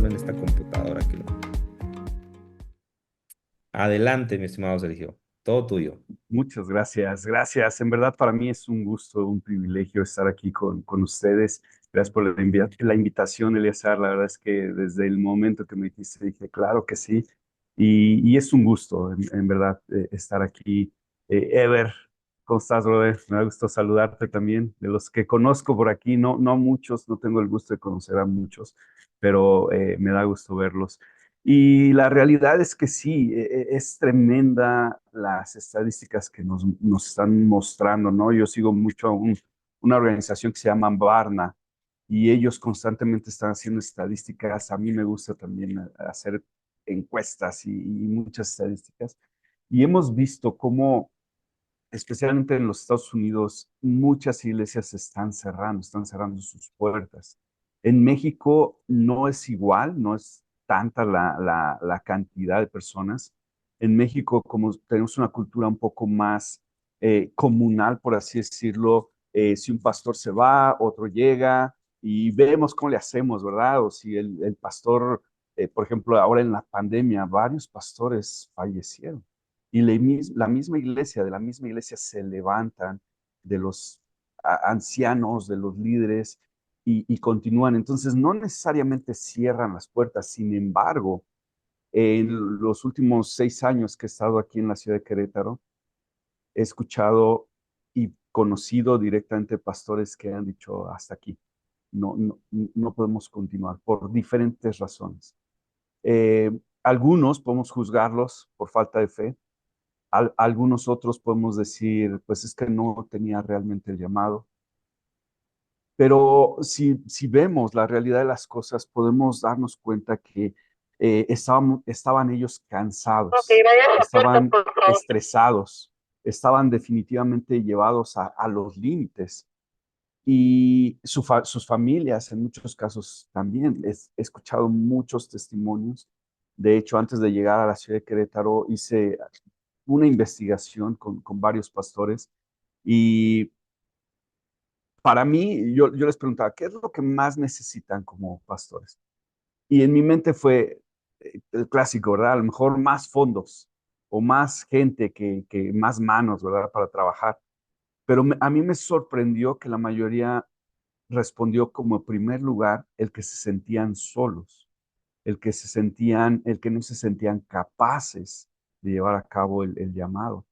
trabajando en esta computadora que lo... Adelante, mi estimado Sergio. Todo tuyo. Muchas gracias, gracias. En verdad para mí es un gusto, un privilegio estar aquí con ustedes. Gracias por la invitación, Eleazar. La verdad es que desde el momento que me dijiste dije, claro que sí. Y es un gusto, en verdad, estar aquí. Ever, ¿cómo estás, brother? Me da gusto saludarte también. De los que conozco por aquí, no a muchos, no tengo el gusto de conocer a muchos, pero me da gusto verlos. Y la realidad es que sí, es tremenda las estadísticas que nos están mostrando, ¿no? Yo sigo mucho a una organización que se llama Barna y ellos constantemente están haciendo estadísticas. A mí me gusta también hacer encuestas y muchas estadísticas. Y hemos visto cómo, especialmente en los Estados Unidos, muchas iglesias están cerrando sus puertas. En México no es igual, no es tanta la cantidad de personas. En México, como tenemos una cultura un poco más comunal, por así decirlo, si un pastor se va, otro llega y vemos cómo le hacemos, ¿verdad? O si el pastor, por ejemplo, ahora en la pandemia, varios pastores fallecieron y de la misma iglesia se levantan de los ancianos, de los líderes y continúan. Entonces, no necesariamente cierran las puertas. Sin embargo, en los últimos 6 años que he estado aquí en la ciudad de Querétaro, he escuchado y conocido directamente pastores que han dicho hasta aquí. No podemos continuar por diferentes razones. Algunos podemos juzgarlos por falta de fe, algunos otros podemos decir, pues es que no tenía realmente el llamado. Pero si vemos la realidad de las cosas, podemos darnos cuenta que estaban ellos Ok, cansados, vaya a la puerta, estaban por favor. estresados, estaban definitivamente llevados a los límites. Y sus familias, en muchos casos también. He escuchado muchos testimonios. De hecho, antes de llegar a la ciudad de Querétaro, hice una investigación con varios pastores y para mí, yo les preguntaba, ¿qué es lo que más necesitan como pastores? Y en mi mente fue el clásico, ¿verdad? A lo mejor más fondos o más gente que más manos, ¿verdad? Para trabajar. Pero a mí me sorprendió que la mayoría respondió como primer lugar el que se sentían solos, el que no se sentían capaces de llevar a cabo el llamado.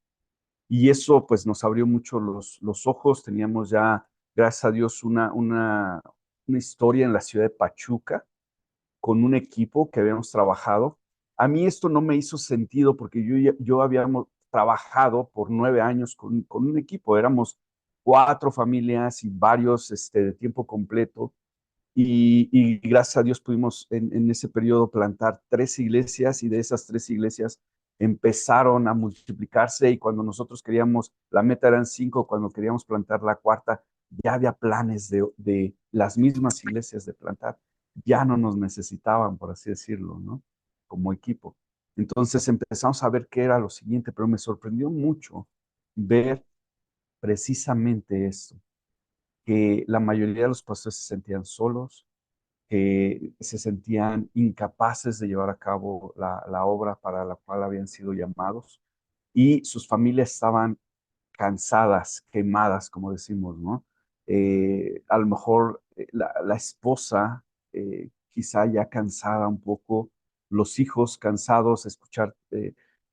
Y eso pues nos abrió mucho los ojos. Teníamos ya, gracias a Dios, una historia en la ciudad de Pachuca con un equipo que habíamos trabajado. A mí esto no me hizo sentido porque yo habíamos trabajado por 9 años con un equipo. Éramos 4 familias y varios de tiempo completo. Y gracias a Dios pudimos en ese periodo plantar 3 iglesias y de esas 3 iglesias empezaron a multiplicarse y cuando nosotros queríamos, la meta eran 5, cuando queríamos plantar la cuarta, ya había planes de las mismas iglesias de plantar. Ya no nos necesitaban, por así decirlo, ¿no? Como equipo. Entonces empezamos a ver qué era lo siguiente, pero me sorprendió mucho ver precisamente esto, que la mayoría de los pastores se sentían solos, que se sentían incapaces de llevar a cabo la obra para la cual habían sido llamados y sus familias estaban cansadas, quemadas, como decimos, ¿no? A lo mejor la esposa quizá ya cansada un poco, los hijos cansados, escuchar,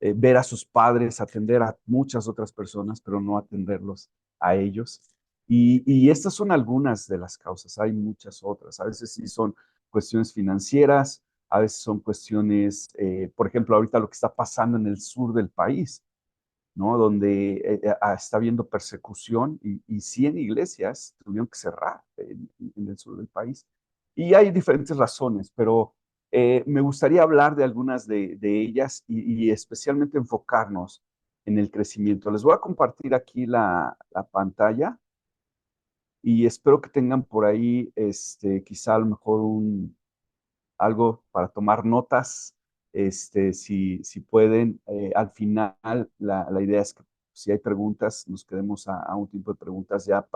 ver a sus padres, atender a muchas otras personas, pero no atenderlos a ellos. Y estas son algunas de las causas, hay muchas otras. A veces sí son cuestiones financieras, a veces son cuestiones, por ejemplo, ahorita lo que está pasando en el sur del país, ¿no? Donde está habiendo persecución y 100 iglesias tuvieron que cerrar en el sur del país. Y hay diferentes razones, pero me gustaría hablar de algunas de ellas y especialmente enfocarnos en el crecimiento. Les voy a compartir aquí la pantalla y espero que tengan por ahí, quizá a lo mejor algo para tomar notas, si pueden. Al final, la idea es que si hay preguntas, nos quedemos a un tiempo de preguntas ya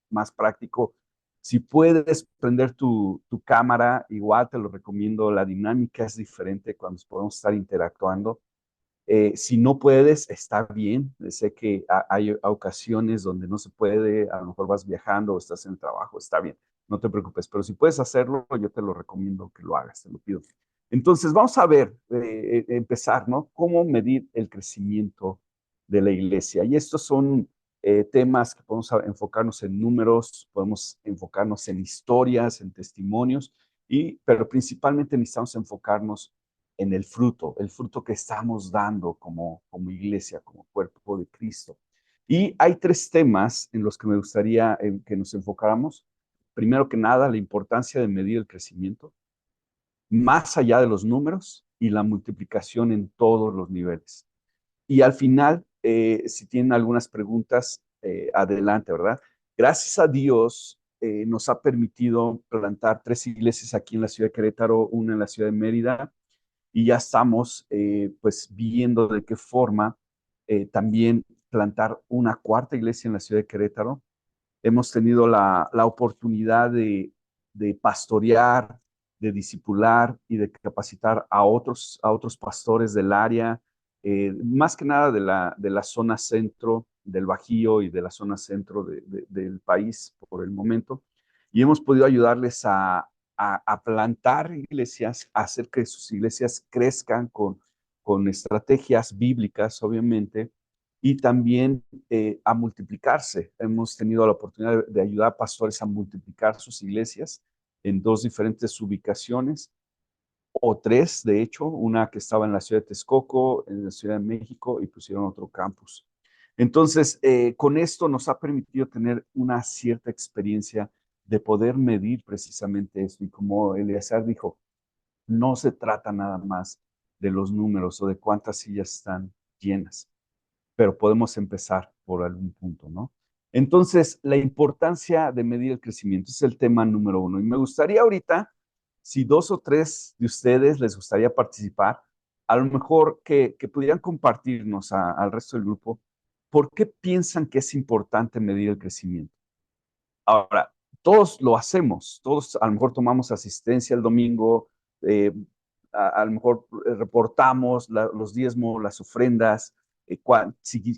más práctico. Si puedes prender tu cámara, igual te lo recomiendo, la dinámica es diferente cuando podemos estar interactuando. Si no puedes, está bien. Sé que hay ocasiones donde no se puede, a lo mejor vas viajando o estás en el trabajo, está bien, no te preocupes, pero si puedes hacerlo, yo te lo recomiendo que lo hagas, te lo pido. Entonces, vamos a ver, empezar, ¿no? ¿Cómo medir el crecimiento de la iglesia? Y estos son temas que podemos enfocarnos en números, podemos enfocarnos en historias, en testimonios, pero principalmente necesitamos enfocarnos en el fruto que estamos dando como iglesia, como cuerpo de Cristo. Y hay tres temas en los que me gustaría que nos enfocáramos. Primero que nada, la importancia de medir el crecimiento, más allá de los números y la multiplicación en todos los niveles. Y al final, si tienen algunas preguntas, adelante, ¿verdad? Gracias a Dios, nos ha permitido plantar 3 iglesias aquí en la ciudad de Querétaro, una en la ciudad de Mérida, y ya estamos pues viendo de qué forma también plantar una cuarta iglesia en la ciudad de Querétaro. Hemos tenido la oportunidad de pastorear, de discipular y de capacitar a otros pastores del área, más que nada de la zona centro del Bajío y de la zona centro del país por el momento. Y hemos podido ayudarles a plantar iglesias, a hacer que sus iglesias crezcan con estrategias bíblicas, obviamente, y también a multiplicarse. Hemos tenido la oportunidad de ayudar a pastores a multiplicar sus iglesias en 2 diferentes ubicaciones, o 3, de hecho, una que estaba en la ciudad de Texcoco, en la Ciudad de México, y pusieron otro campus. Entonces, con esto nos ha permitido tener una cierta experiencia de poder medir precisamente esto. Y como Eleazar dijo, no se trata nada más de los números o de cuántas sillas están llenas, pero podemos empezar por algún punto, ¿no? Entonces, la importancia de medir el crecimiento es el tema número 1. Y me gustaría ahorita, si 2 o 3 de ustedes les gustaría participar, a lo mejor que pudieran compartirnos al resto del grupo, ¿por qué piensan que es importante medir el crecimiento? Ahora, todos lo hacemos, todos a lo mejor tomamos asistencia el domingo, eh, a lo mejor reportamos los diezmos, las ofrendas,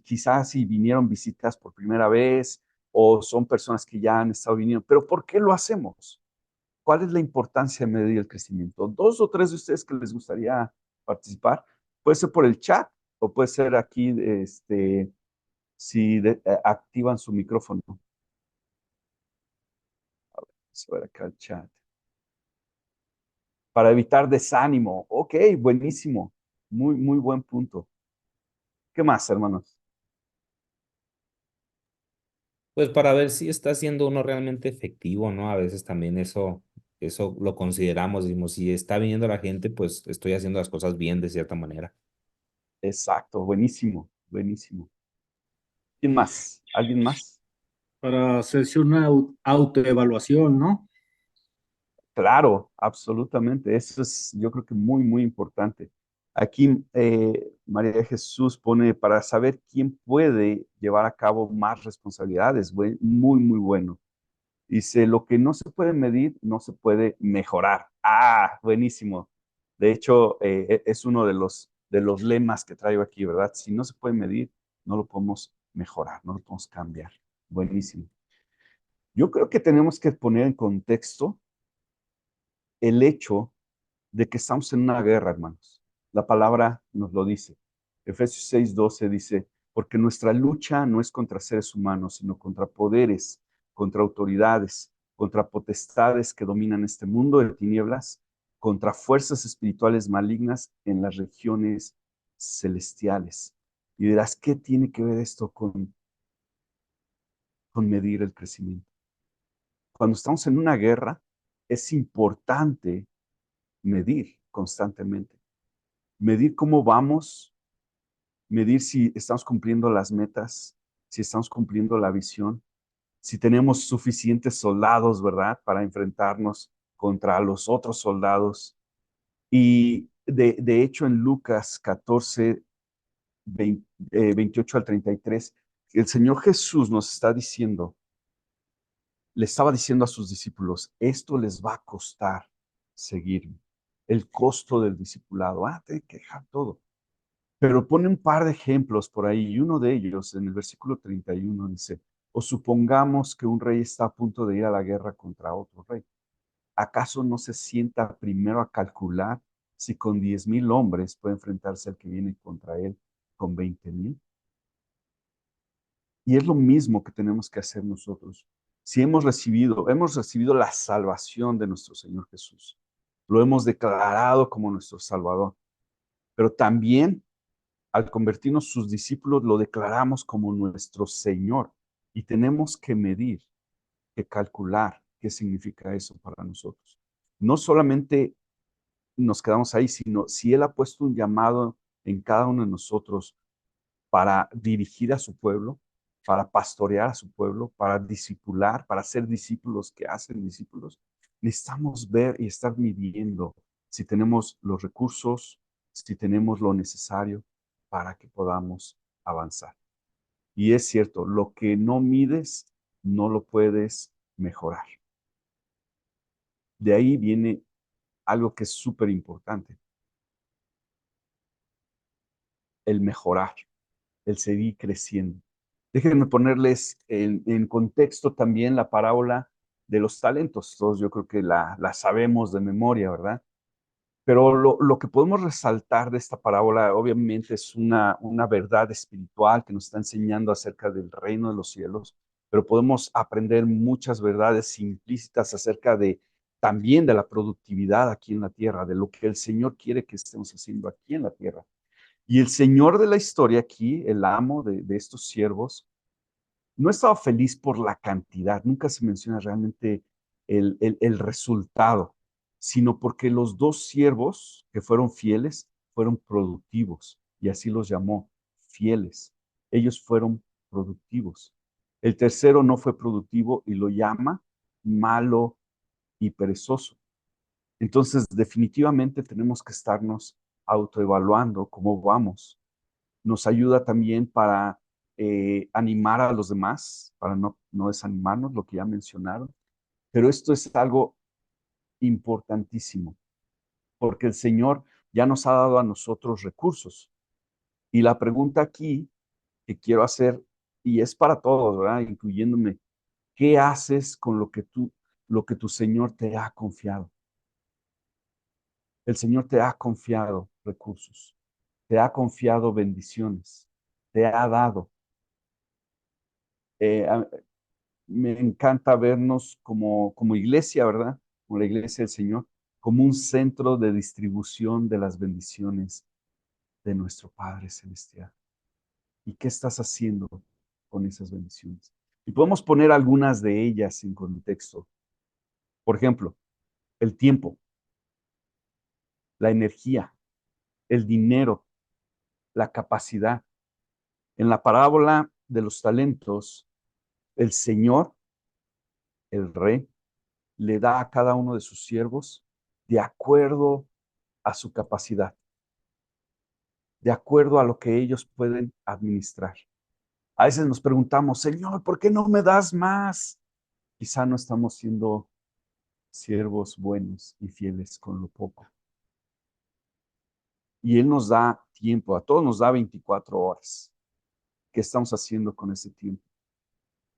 quizás si vinieron visitas por primera vez o son personas que ya han estado viniendo, pero ¿por qué lo hacemos? ¿Cuál es la importancia de medir el crecimiento? 2 o 3 de ustedes que les gustaría participar, puede ser por el chat o puede ser aquí, si activan su micrófono. Vamos a ver acá el chat. Para evitar desánimo. Ok, buenísimo. Muy, muy buen punto. ¿Qué más, hermanos? Pues para ver si está siendo uno realmente efectivo, ¿no? A veces también eso lo consideramos, decimos, si está viniendo la gente, pues estoy haciendo las cosas bien de cierta manera. Exacto, buenísimo, buenísimo. ¿Quién más? ¿Alguien más? Para hacerse una autoevaluación, ¿no? Claro, absolutamente. Eso es, yo creo que muy, muy importante. Aquí María de Jesús pone para saber quién puede llevar a cabo más responsabilidades. Muy, muy bueno. Dice, lo que no se puede medir, no se puede mejorar. Ah, buenísimo. De hecho, es uno de los lemas que traigo aquí, ¿verdad? Si no se puede medir, no lo podemos mejorar, no lo podemos cambiar. Buenísimo. Yo creo que tenemos que poner en contexto el hecho de que estamos en una guerra, hermanos. La palabra nos lo dice. Efesios 6:12 dice, porque nuestra lucha no es contra seres humanos, sino contra poderes, contra autoridades, contra potestades que dominan este mundo de tinieblas, contra fuerzas espirituales malignas en las regiones celestiales. Y dirás, ¿qué tiene que ver esto con medir el crecimiento? Cuando estamos en una guerra, es importante medir constantemente. Medir cómo vamos, medir si estamos cumpliendo las metas, si estamos cumpliendo la visión, si tenemos suficientes soldados, ¿verdad?, para enfrentarnos contra los otros soldados. Y de hecho en Lucas 14, 28 al 33, el Señor Jesús nos está diciendo le estaba diciendo a sus discípulos, esto les va a costar seguirme. El costo del discipulado. Tiene que dejar todo. Pero pone un par de ejemplos por ahí, y uno de ellos, en el versículo 31, dice, o supongamos que un rey está a punto de ir a la guerra contra otro rey. ¿Acaso no se sienta primero a calcular si con 10,000 hombres puede enfrentarse al que viene contra él con 20,000? Y es lo mismo que tenemos que hacer nosotros. Si hemos recibido la salvación de nuestro Señor Jesús, lo hemos declarado como nuestro Salvador, pero también al convertirnos sus discípulos lo declaramos como nuestro Señor y tenemos que medir, que calcular qué significa eso para nosotros. No solamente nos quedamos ahí, sino si Él ha puesto un llamado en cada uno de nosotros para dirigir a su pueblo, para pastorear a su pueblo, para discipular, para ser discípulos que hacen discípulos, necesitamos ver y estar midiendo si tenemos los recursos, si tenemos lo necesario para que podamos avanzar. Y es cierto, lo que no mides, no lo puedes mejorar. De ahí viene algo que es súper importante, el mejorar, el seguir creciendo. Déjenme ponerles en contexto también la parábola de los talentos. Todos yo creo que la sabemos de memoria, ¿verdad? Pero lo que podemos resaltar de esta parábola, obviamente, es una verdad espiritual que nos está enseñando acerca del reino de los cielos, pero podemos aprender muchas verdades implícitas acerca de también de la productividad aquí en la tierra, de lo que el Señor quiere que estemos haciendo aquí en la tierra. Y el Señor de la historia aquí, el amo de estos siervos, no estaba feliz por la cantidad, nunca se menciona realmente el resultado, sino porque los dos siervos que fueron fieles fueron productivos, y así los llamó, fieles. Ellos fueron productivos. El tercero no fue productivo y lo llama malo y perezoso. Entonces, definitivamente tenemos que estarnos autoevaluando cómo vamos. Nos ayuda también para animar a los demás, para no desanimarnos, lo que ya mencionaron. Pero esto es algo importantísimo, porque el Señor ya nos ha dado a nosotros recursos. Y la pregunta aquí que quiero hacer, y es para todos, ¿verdad? Incluyéndome, ¿qué haces con lo que tu Señor te ha confiado? El Señor te ha confiado recursos, te ha confiado bendiciones, te ha dado. Eh, Me encanta vernos como iglesia, ¿verdad? Como la iglesia del Señor, como un centro de distribución de las bendiciones de nuestro Padre Celestial. ¿Y qué estás haciendo con esas bendiciones? Y podemos poner algunas de ellas en contexto. Por ejemplo, el tiempo, la energía, el dinero, la capacidad. En la parábola de los talentos, el Señor, el Rey, le da a cada uno de sus siervos de acuerdo a su capacidad, de acuerdo a lo que ellos pueden administrar. A veces nos preguntamos, Señor, ¿por qué no me das más? Quizá no estamos siendo siervos buenos y fieles con lo poco. Y Él nos da tiempo, a todos nos da 24 horas. ¿Qué estamos haciendo con ese tiempo?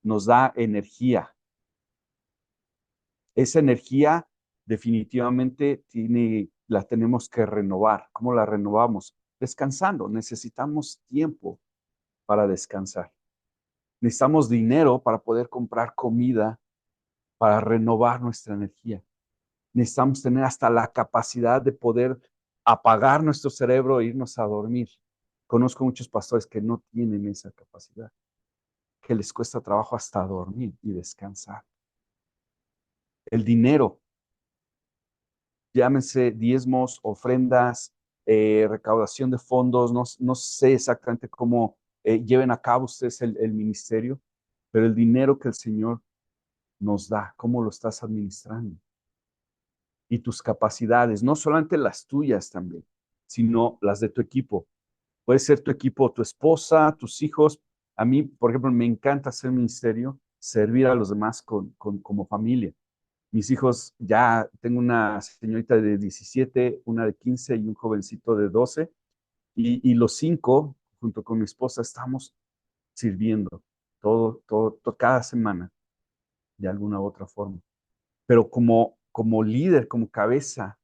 Nos da energía. Esa energía definitivamente la tenemos que renovar. ¿Cómo la renovamos? Descansando. Necesitamos tiempo para descansar. Necesitamos dinero para poder comprar comida, para renovar nuestra energía. Necesitamos tener hasta la capacidad de poder apagar nuestro cerebro e irnos a dormir. Conozco muchos pastores que no tienen esa capacidad, que les cuesta trabajo hasta dormir y descansar. El dinero, llámense diezmos, ofrendas, recaudación de fondos, no sé exactamente cómo lleven a cabo ustedes el ministerio, pero el dinero que el Señor nos da, cómo lo estás administrando. Y tus capacidades, no solamente las tuyas también, sino las de tu equipo. Puede ser tu equipo, tu esposa, tus hijos. A mí, por ejemplo, me encanta hacer ministerio servir a los demás como familia. Mis hijos, ya tengo una señorita de 17, una de 15 y un jovencito de 12, y los 5, junto con mi esposa, estamos sirviendo cada semana, de alguna u otra forma. Pero como líder, como cabeza,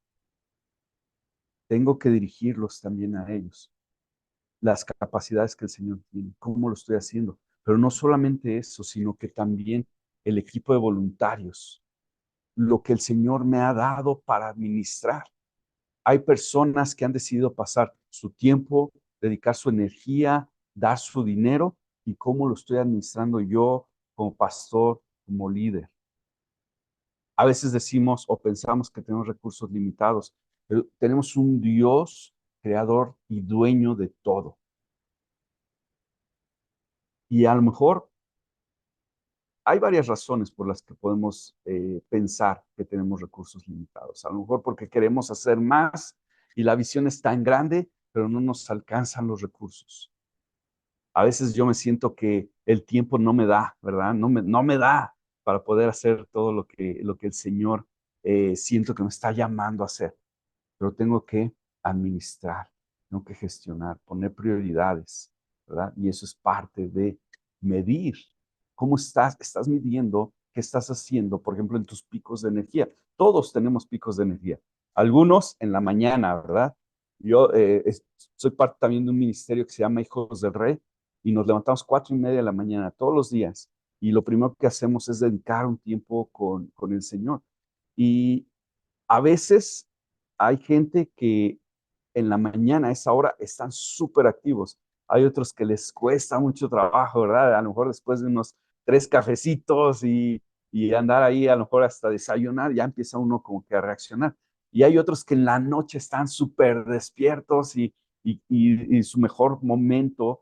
tengo que dirigirlos también a ellos, las capacidades que el Señor tiene, cómo lo estoy haciendo. Pero no solamente eso, sino que también el equipo de voluntarios, lo que el Señor me ha dado para administrar. Hay personas que han decidido pasar su tiempo, dedicar su energía, dar su dinero, y cómo lo estoy administrando yo como pastor, como líder. A veces decimos o pensamos que tenemos recursos limitados, pero tenemos un Dios creador y dueño de todo. Y a lo mejor hay varias razones por las que podemos pensar que tenemos recursos limitados. A lo mejor porque queremos hacer más y la visión es tan grande, pero no nos alcanzan los recursos. A veces yo me siento que el tiempo no me da, ¿verdad? No me da para poder hacer todo lo que el Señor siento que me está llamando a hacer. Pero tengo que administrar, tengo que gestionar, poner prioridades, ¿verdad? Y eso es parte de medir. ¿Cómo estás? ¿Estás midiendo qué estás haciendo, por ejemplo, en tus picos de energía? Todos tenemos picos de energía. Algunos en la mañana, ¿verdad? Yo soy parte también de un ministerio que se llama Hijos del Rey, y nos levantamos 4:30 de la mañana todos los días. Y lo primero que hacemos es dedicar un tiempo con el Señor. Y a veces hay gente que en la mañana, a esa hora, están súper activos. Hay otros que les cuesta mucho trabajo, ¿verdad? A lo mejor después de unos 3 cafecitos y andar ahí, a lo mejor hasta desayunar, ya empieza uno como que a reaccionar. Y hay otros que en la noche están súper despiertos y su mejor momento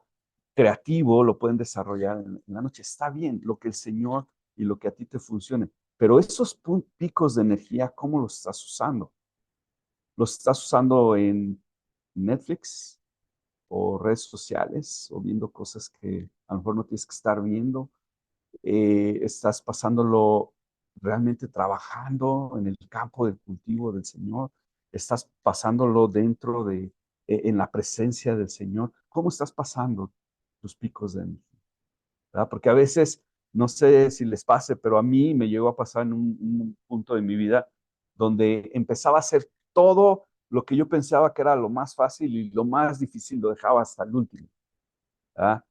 creativo lo pueden desarrollar en la noche. Está bien lo que el Señor y lo que a ti te funcione, pero esos picos de energía, ¿cómo los estás usando? ¿Los estás usando en Netflix o redes sociales o viendo cosas que a lo mejor no tienes que estar viendo? ¿Estás pasándolo realmente trabajando en el campo del cultivo del Señor? ¿Estás pasándolo en la presencia del Señor? ¿Cómo estás pasando tus picos de energía? ¿Verdad? Porque a veces, no sé si les pase, pero a mí me llegó a pasar en un punto de mi vida donde empezaba a hacer todo lo que yo pensaba que era lo más fácil, y lo más difícil lo dejaba hasta el último, ¿verdad?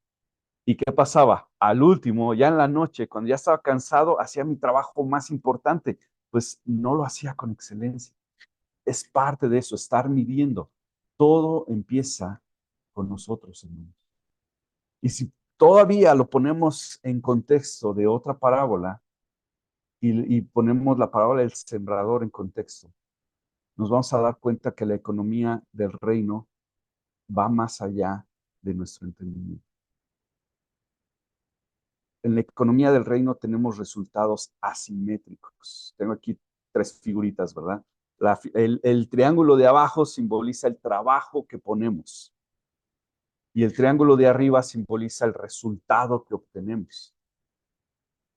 ¿Y qué pasaba? Al último, ya en la noche, cuando ya estaba cansado, hacía mi trabajo más importante, pues no lo hacía con excelencia. Es parte de eso, estar midiendo. Todo empieza con nosotros, hermanos. Y si todavía lo ponemos en contexto de otra parábola y ponemos la parábola del sembrador en contexto, nos vamos a dar cuenta que la economía del reino va más allá de nuestro entendimiento. En la economía del reino tenemos resultados asimétricos. Tengo aquí 3 figuritas, ¿verdad? El triángulo de abajo simboliza el trabajo que ponemos, y el triángulo de arriba simboliza el resultado que obtenemos.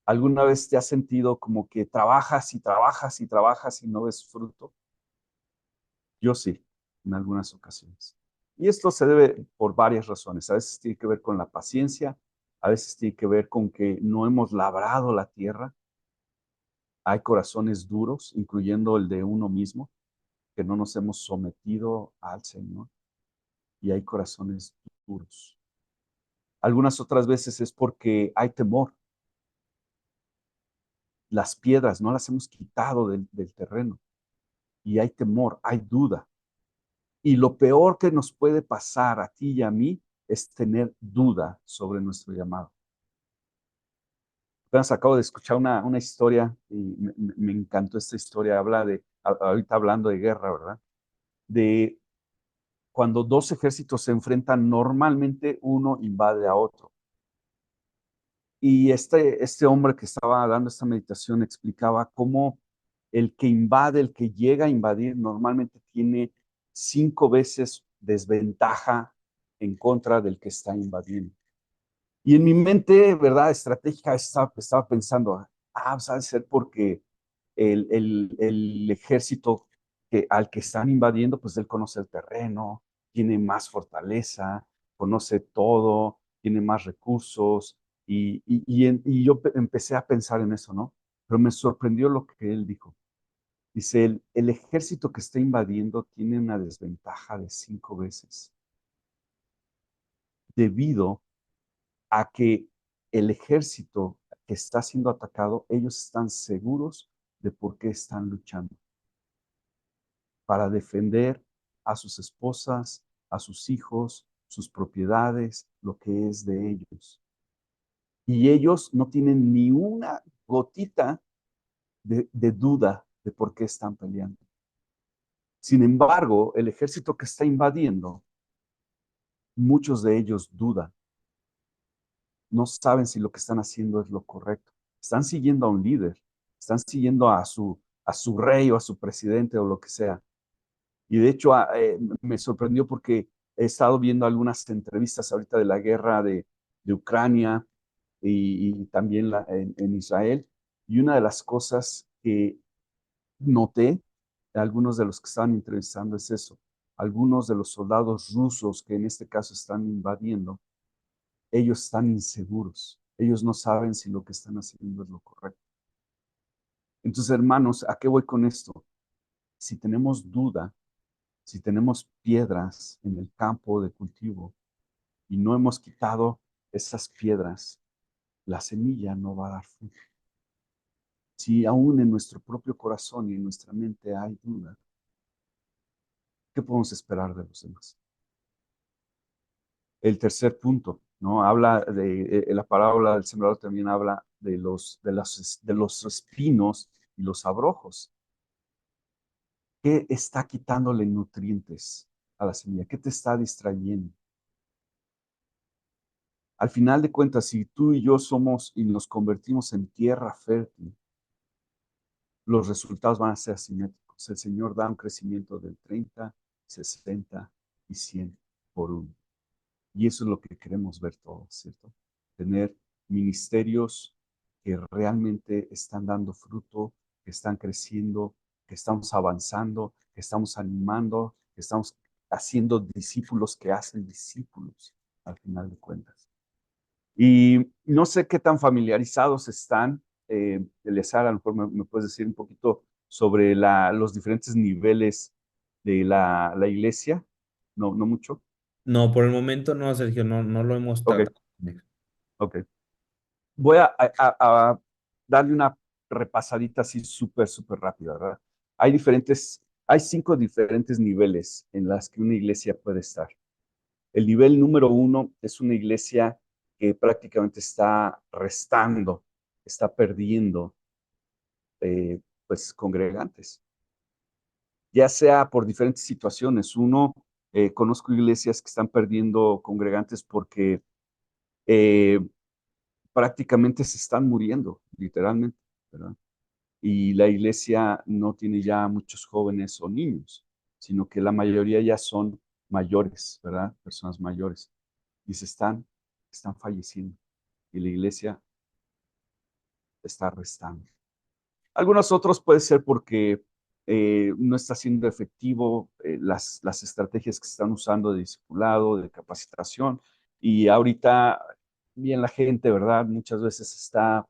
¿Alguna vez te has sentido como que trabajas y trabajas y trabajas y no ves fruto? Yo sí, en algunas ocasiones. Y esto se debe por varias razones. A veces tiene que ver con la paciencia, a veces tiene que ver con que no hemos labrado la tierra. Hay corazones duros, incluyendo el de uno mismo, que no nos hemos sometido al Señor, y hay corazones duros. Algunas otras veces es porque hay temor. Las piedras no las hemos quitado del terreno, y hay temor, hay duda. Y lo peor que nos puede pasar a ti y a mí es tener duda sobre nuestro llamado. Apenas acabo de escuchar una historia y me encantó esta historia. Habla ahorita hablando de guerra, ¿verdad? De cuando dos ejércitos se enfrentan, normalmente uno invade a otro. Y este hombre que estaba dando esta meditación explicaba cómo el que invade, el que llega a invadir, normalmente tiene 5 veces desventaja en contra del que está invadiendo. Y en mi mente, ¿verdad? Estratégica, estaba pensando, pues ha de ser porque el ejército al que están invadiendo, pues él conoce el terreno, tiene más fortaleza, conoce todo, tiene más recursos, y yo empecé a pensar en eso, ¿no? Pero me sorprendió lo que él dijo. Dice, el ejército que está invadiendo tiene una desventaja de 5 veces, debido a que el ejército que está siendo atacado, ellos están seguros de por qué están luchando, para defender a sus esposas, a sus hijos, sus propiedades, lo que es de ellos. Y ellos no tienen ni una gotita de duda de por qué están peleando. Sin embargo, el ejército que está invadiendo, muchos de ellos dudan, no saben si lo que están haciendo es lo correcto. Están siguiendo a un líder, están siguiendo a su rey o a su presidente o lo que sea. Y de hecho me sorprendió porque he estado viendo algunas entrevistas ahorita de la guerra de Ucrania y también en Israel. Y una de las cosas que noté de algunos de los que estaban entrevistando es eso. Algunos de los soldados rusos que en este caso están invadiendo, ellos están inseguros. Ellos no saben si lo que están haciendo es lo correcto. Entonces, hermanos, ¿a qué voy con esto? Si tenemos duda, si tenemos piedras en el campo de cultivo y no hemos quitado esas piedras, la semilla no va a dar fruto. Si aún en nuestro propio corazón y en nuestra mente hay duda, ¿qué podemos esperar de los demás? El tercer punto, ¿no? Habla de la parábola del sembrador, también habla de los espinos y los abrojos. ¿Qué está quitándole nutrientes a la semilla? ¿Qué te está distrayendo? Al final de cuentas, si tú y yo somos y nos convertimos en tierra fértil, los resultados van a ser asimétricos. El Señor da un crecimiento del 30, 60 y 100 por uno. Y eso es lo que queremos ver todos, ¿cierto? Tener ministerios que realmente están dando fruto, que están creciendo, que estamos avanzando, que estamos animando, que estamos haciendo discípulos que hacen discípulos, al final de cuentas. Y no sé qué tan familiarizados están, Eleazar, a lo mejor me puedes decir un poquito sobre los diferentes niveles de la iglesia. No, no mucho. No, por el momento no, Sergio, no lo hemos Ok, tratado. ok. Voy a darle una repasadita así súper, súper rápida, ¿verdad? Hay 5 diferentes niveles en las que una iglesia puede estar. El nivel número 1 es una iglesia que prácticamente está restando, está perdiendo, pues, congregantes, ya sea por diferentes situaciones. Conozco iglesias que están perdiendo congregantes porque eh, prácticamente se están muriendo, literalmente, ¿verdad? Y la iglesia no tiene ya muchos jóvenes o niños, sino que la mayoría ya son mayores, ¿verdad? Personas mayores. Y están falleciendo. Y la iglesia está restando. Algunos otros puede ser porque no está siendo efectivo las estrategias que se están usando de discipulado, de capacitación. Y ahorita, bien la gente, ¿verdad? Muchas veces está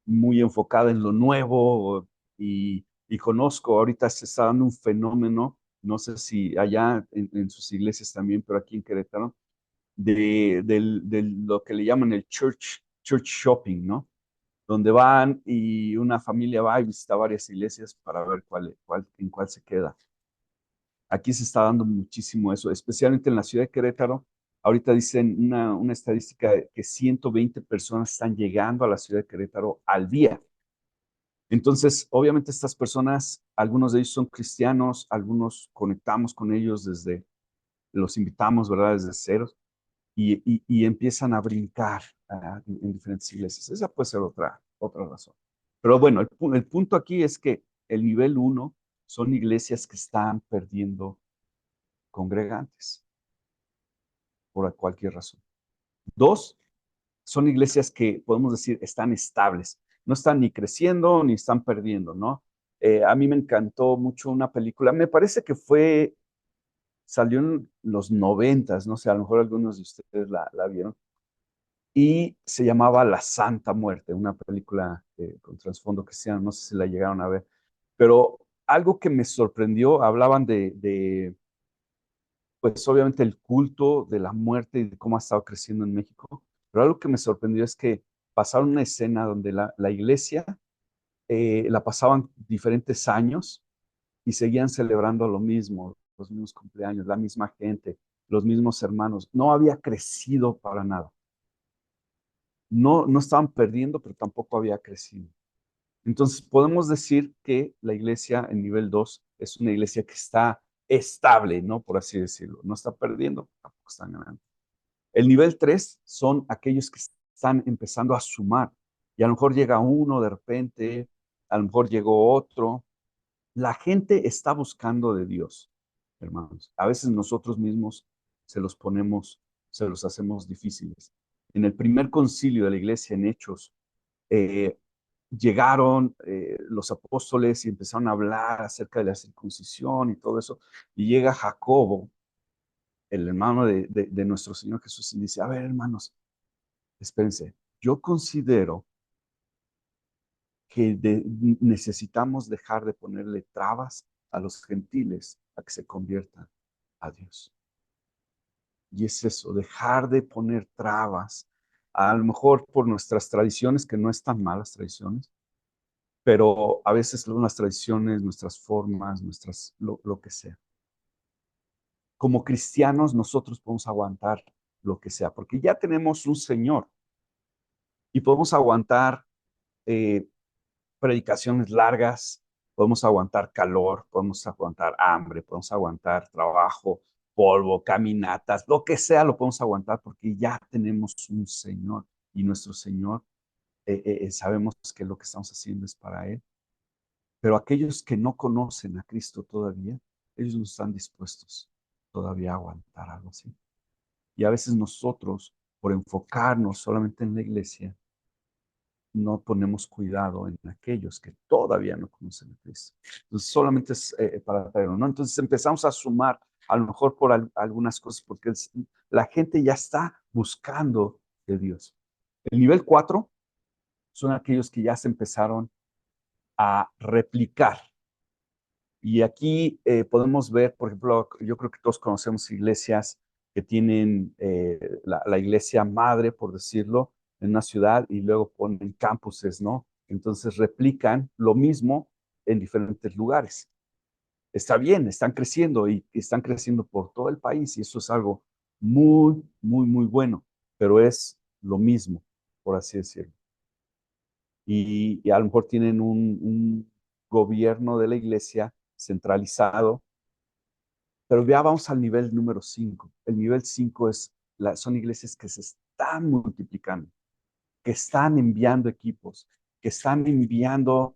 muy enfocada en lo nuevo y conozco, ahorita se está dando un fenómeno, no sé si allá en sus iglesias también, pero aquí en Querétaro, de lo que le llaman el church shopping, ¿no? Donde van y una familia va y visita varias iglesias para ver en cuál se queda. Aquí se está dando muchísimo eso, especialmente en la ciudad de Querétaro. Ahorita dicen una estadística de que 120 personas están llegando a la ciudad de Querétaro al día. Entonces, obviamente estas personas, algunos de ellos son cristianos, algunos conectamos con ellos los invitamos, ¿verdad? Desde cero, y empiezan a brincar en diferentes iglesias. Esa puede ser otra razón. Pero bueno, el punto aquí es que el nivel 1 son iglesias que están perdiendo congregantes por cualquier razón. 2, son iglesias que podemos decir están estables. No están ni creciendo ni están perdiendo, ¿no? A mí me encantó mucho una película, me parece que salió en los 90, no sé, a lo mejor algunos de ustedes la vieron, y se llamaba La Santa Muerte, una película con trasfondo cristiano, no sé si la llegaron a ver, pero algo que me sorprendió, hablaban pues obviamente el culto de la muerte y de cómo ha estado creciendo en México, pero algo que me sorprendió es que pasaron una escena donde la iglesia la pasaban diferentes años y seguían celebrando lo mismo, los mismos cumpleaños, la misma gente, los mismos hermanos. No había crecido para nada. No, no estaban perdiendo, pero tampoco había crecido. Entonces, podemos decir que la iglesia en nivel 2 es una iglesia que está estable, ¿no? Por así decirlo. No está perdiendo, tampoco están ganando. El nivel 3 son aquellos que están empezando a sumar. Y a lo mejor llega uno de repente, a lo mejor llegó otro. La gente está buscando de Dios, hermanos. A veces nosotros mismos se los ponemos, se los hacemos difíciles. En el primer concilio de la iglesia en Hechos, eh, llegaron los apóstoles y empezaron a hablar acerca de la circuncisión y todo eso. Y llega Jacobo, el hermano de nuestro Señor Jesús, y dice, a ver, hermanos, espérense, yo considero que necesitamos dejar de ponerle trabas a los gentiles a que se conviertan a Dios. Y es eso, dejar de poner trabas, a lo mejor por nuestras tradiciones, que no están malas tradiciones, pero a veces unas tradiciones, nuestras formas, lo que sea. Como cristianos nosotros podemos aguantar lo que sea, porque ya tenemos un Señor y podemos aguantar eh, predicaciones largas, podemos aguantar calor, podemos aguantar hambre, podemos aguantar trabajo, polvo, caminatas, lo que sea lo podemos aguantar porque ya tenemos un Señor y nuestro Señor sabemos que lo que estamos haciendo es para Él. Pero aquellos que no conocen a Cristo todavía, ellos no están dispuestos todavía a aguantar algo así. Y a veces nosotros, por enfocarnos solamente en la iglesia, no ponemos cuidado en aquellos que todavía no conocen a Cristo. Entonces, solamente es para traerlo, ¿no? Entonces empezamos a sumar, a lo mejor por algunas cosas, porque la gente ya está buscando de Dios. El nivel 4 son aquellos que ya se empezaron a replicar. Y aquí podemos ver, por ejemplo, yo creo que todos conocemos iglesias que tienen la iglesia madre, por decirlo, en una ciudad y luego ponen campuses, ¿no? Entonces replican lo mismo en diferentes lugares. Está bien, están creciendo y están creciendo por todo el país y eso es algo muy, muy, muy bueno, pero es lo mismo, por así decirlo. Y a lo mejor tienen un gobierno de la iglesia centralizado, pero ya vamos al nivel número 5. El nivel 5 son iglesias que se están multiplicando, que están enviando equipos, que están enviando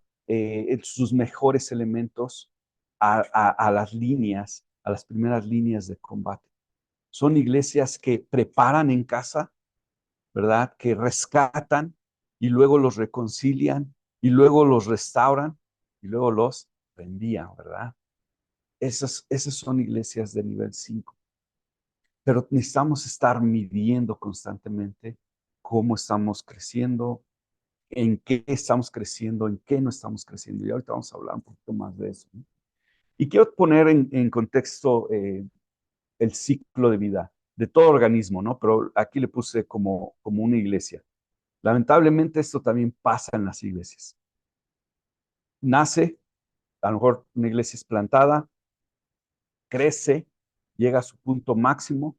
sus mejores elementos a las líneas, a las primeras líneas de combate. Son iglesias que preparan en casa, ¿verdad? Que rescatan y luego los reconcilian y luego los restauran y luego los reenvían, ¿verdad? Esas son iglesias de nivel 5. Pero necesitamos estar midiendo constantemente cómo estamos creciendo, en qué estamos creciendo, en qué no estamos creciendo. Y ahorita vamos a hablar un poquito más de eso, ¿no? Y quiero poner en contexto el ciclo de vida de todo organismo, ¿no? Pero aquí le puse como una iglesia. Lamentablemente esto también pasa en las iglesias. Nace, a lo mejor una iglesia es plantada, crece, llega a su punto máximo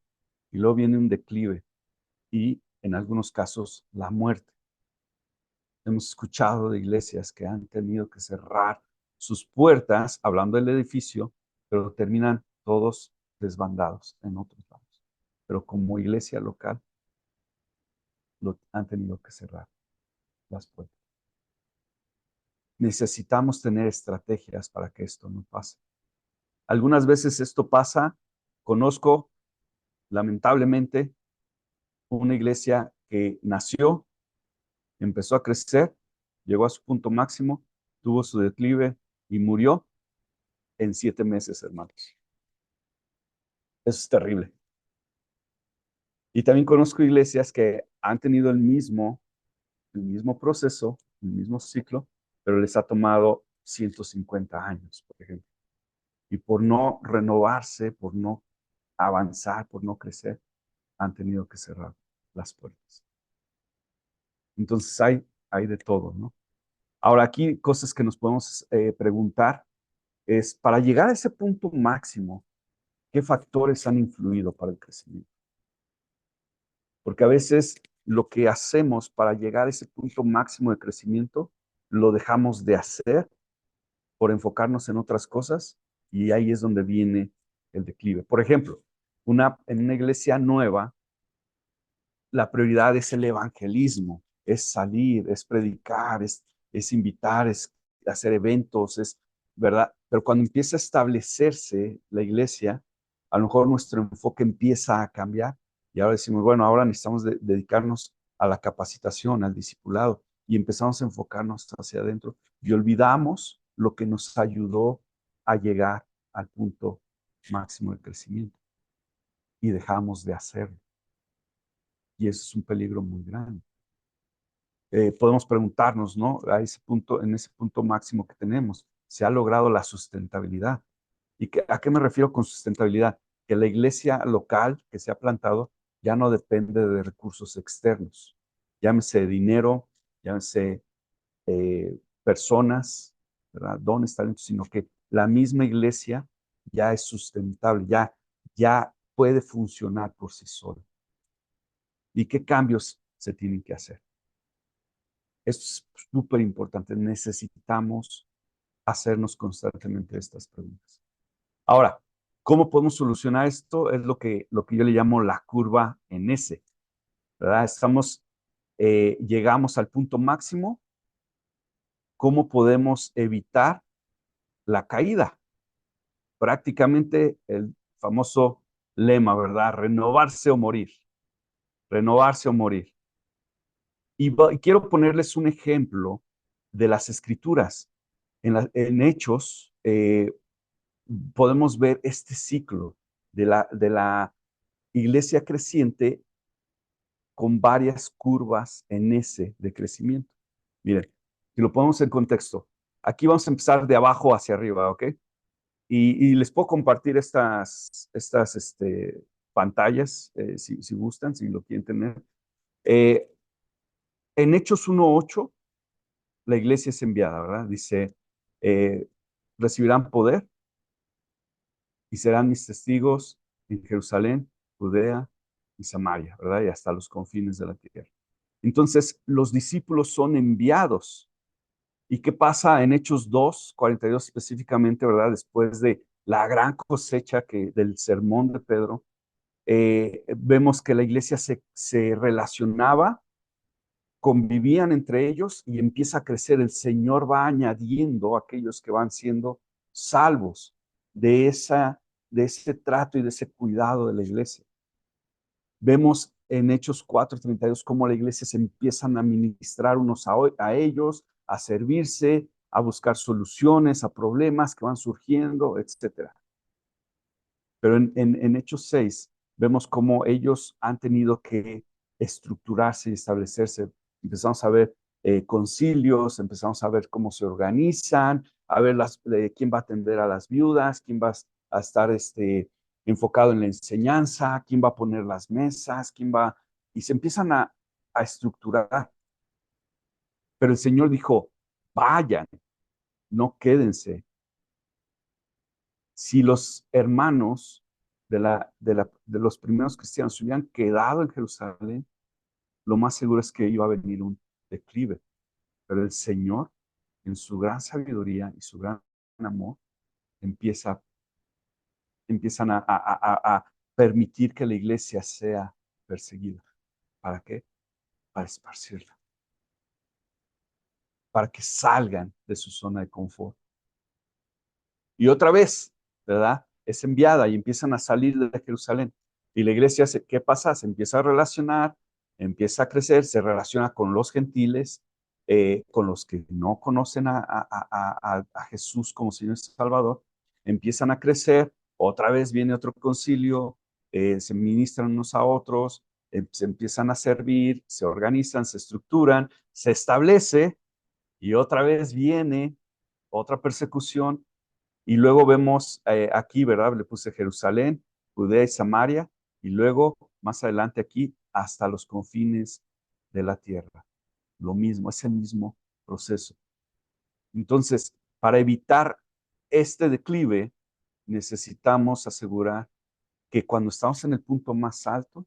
y luego viene un declive y en algunos casos la muerte. Hemos escuchado de iglesias que han tenido que cerrar sus puertas, hablando del edificio, pero terminan todos desbandados en otros lados. Pero como iglesia local, han tenido que cerrar las puertas. Necesitamos tener estrategias para que esto no pase. Algunas veces esto pasa, conozco lamentablemente una iglesia que nació, empezó a crecer, llegó a su punto máximo, tuvo su declive y murió en 7 meses, hermanos. Eso es terrible. Y también conozco iglesias que han tenido el mismo proceso, el mismo ciclo, pero les ha tomado 150 años, por ejemplo. Y por no renovarse, por no avanzar, por no crecer, han tenido que cerrar las puertas. Entonces hay de todo, ¿no? Ahora aquí cosas que nos podemos preguntar es, para llegar a ese punto máximo, ¿qué factores han influido para el crecimiento? Porque a veces lo que hacemos para llegar a ese punto máximo de crecimiento, lo dejamos de hacer por enfocarnos en otras cosas y ahí es donde viene el declive. Por ejemplo, en una iglesia nueva, la prioridad es el evangelismo, es salir, es predicar, es invitar, es hacer eventos, es, ¿verdad? Pero cuando empieza a establecerse la iglesia, a lo mejor nuestro enfoque empieza a cambiar y ahora decimos, bueno, ahora necesitamos dedicarnos a la capacitación, al discipulado y empezamos a enfocarnos hacia adentro y olvidamos lo que nos ayudó a llegar al punto máximo de crecimiento y dejamos de hacerlo. Y eso es un peligro muy grande. Podemos preguntarnos, ¿no? A ese punto, en ese punto máximo que tenemos, ¿se ha logrado la sustentabilidad? ¿Y a qué me refiero con sustentabilidad? Que la iglesia local que se ha plantado ya no depende de recursos externos, llámese dinero, llámese personas, ¿verdad? Dones, talentos, sino que la misma iglesia ya es sustentable, ya puede funcionar por sí sola. ¿Y qué cambios se tienen que hacer? Esto es súper importante. Necesitamos hacernos constantemente estas preguntas. Ahora, ¿cómo podemos solucionar esto? Es lo que yo le llamo la curva en S, ¿verdad? Llegamos al punto máximo. ¿Cómo podemos evitar la caída? Prácticamente el famoso lema, ¿verdad? Renovarse o morir. Renovarse o morir. Y quiero ponerles un ejemplo de las escrituras. En Hechos podemos ver este ciclo de la iglesia creciente con varias curvas en S de crecimiento. Miren, si lo ponemos en contexto, aquí vamos a empezar de abajo hacia arriba, ¿ok? Y les puedo compartir estas pantallas, si gustan, si lo quieren tener. En Hechos 1:8, la iglesia es enviada, ¿verdad? Dice, recibirán poder y serán mis testigos en Jerusalén, Judea y Samaria, ¿verdad? Y hasta los confines de la tierra. Entonces, los discípulos son enviados. ¿Y qué pasa en Hechos 2:42 específicamente, ¿verdad? Después de la gran cosecha del sermón de Pedro, vemos que la iglesia se relacionaba, convivían entre ellos y empieza a crecer. El Señor va añadiendo a aquellos que van siendo salvos de ese trato y de ese cuidado de la iglesia. Vemos en Hechos 4:32 cómo la iglesia se empiezan a ministrar unos a ellos, a servirse, a buscar soluciones a problemas que van surgiendo, etc. Pero en Hechos 6 vemos cómo ellos han tenido que estructurarse y establecerse. Empezamos a ver concilios, empezamos a ver cómo se organizan, a ver quién va a atender a las viudas, quién va a estar enfocado en la enseñanza, quién va a poner las mesas, y se empiezan a estructurar. Pero el Señor dijo, vayan, no quédense. Si los hermanos de los primeros cristianos se hubieran quedado en Jerusalén, lo más seguro es que iba a venir un declive. Pero el Señor, en su gran sabiduría y su gran amor, empiezan a permitir que la iglesia sea perseguida. ¿Para qué? Para esparcirla. Para que salgan de su zona de confort. Y otra vez, ¿verdad? Es enviada y empiezan a salir de Jerusalén. Y la iglesia, ¿qué pasa? Se empieza a relacionar, empieza a crecer, se relaciona con los gentiles, con los que no conocen a Jesús como Señor y Salvador, empiezan a crecer, otra vez viene otro concilio, se ministran unos a otros, se empiezan a servir, se organizan, se estructuran, se establece y otra vez viene otra persecución y luego vemos aquí, ¿verdad? Le puse Jerusalén, Judea y Samaria y luego más adelante aquí hasta los confines de la tierra. Lo mismo, es el mismo proceso. Entonces, para evitar este declive, necesitamos asegurar que cuando estamos en el punto más alto,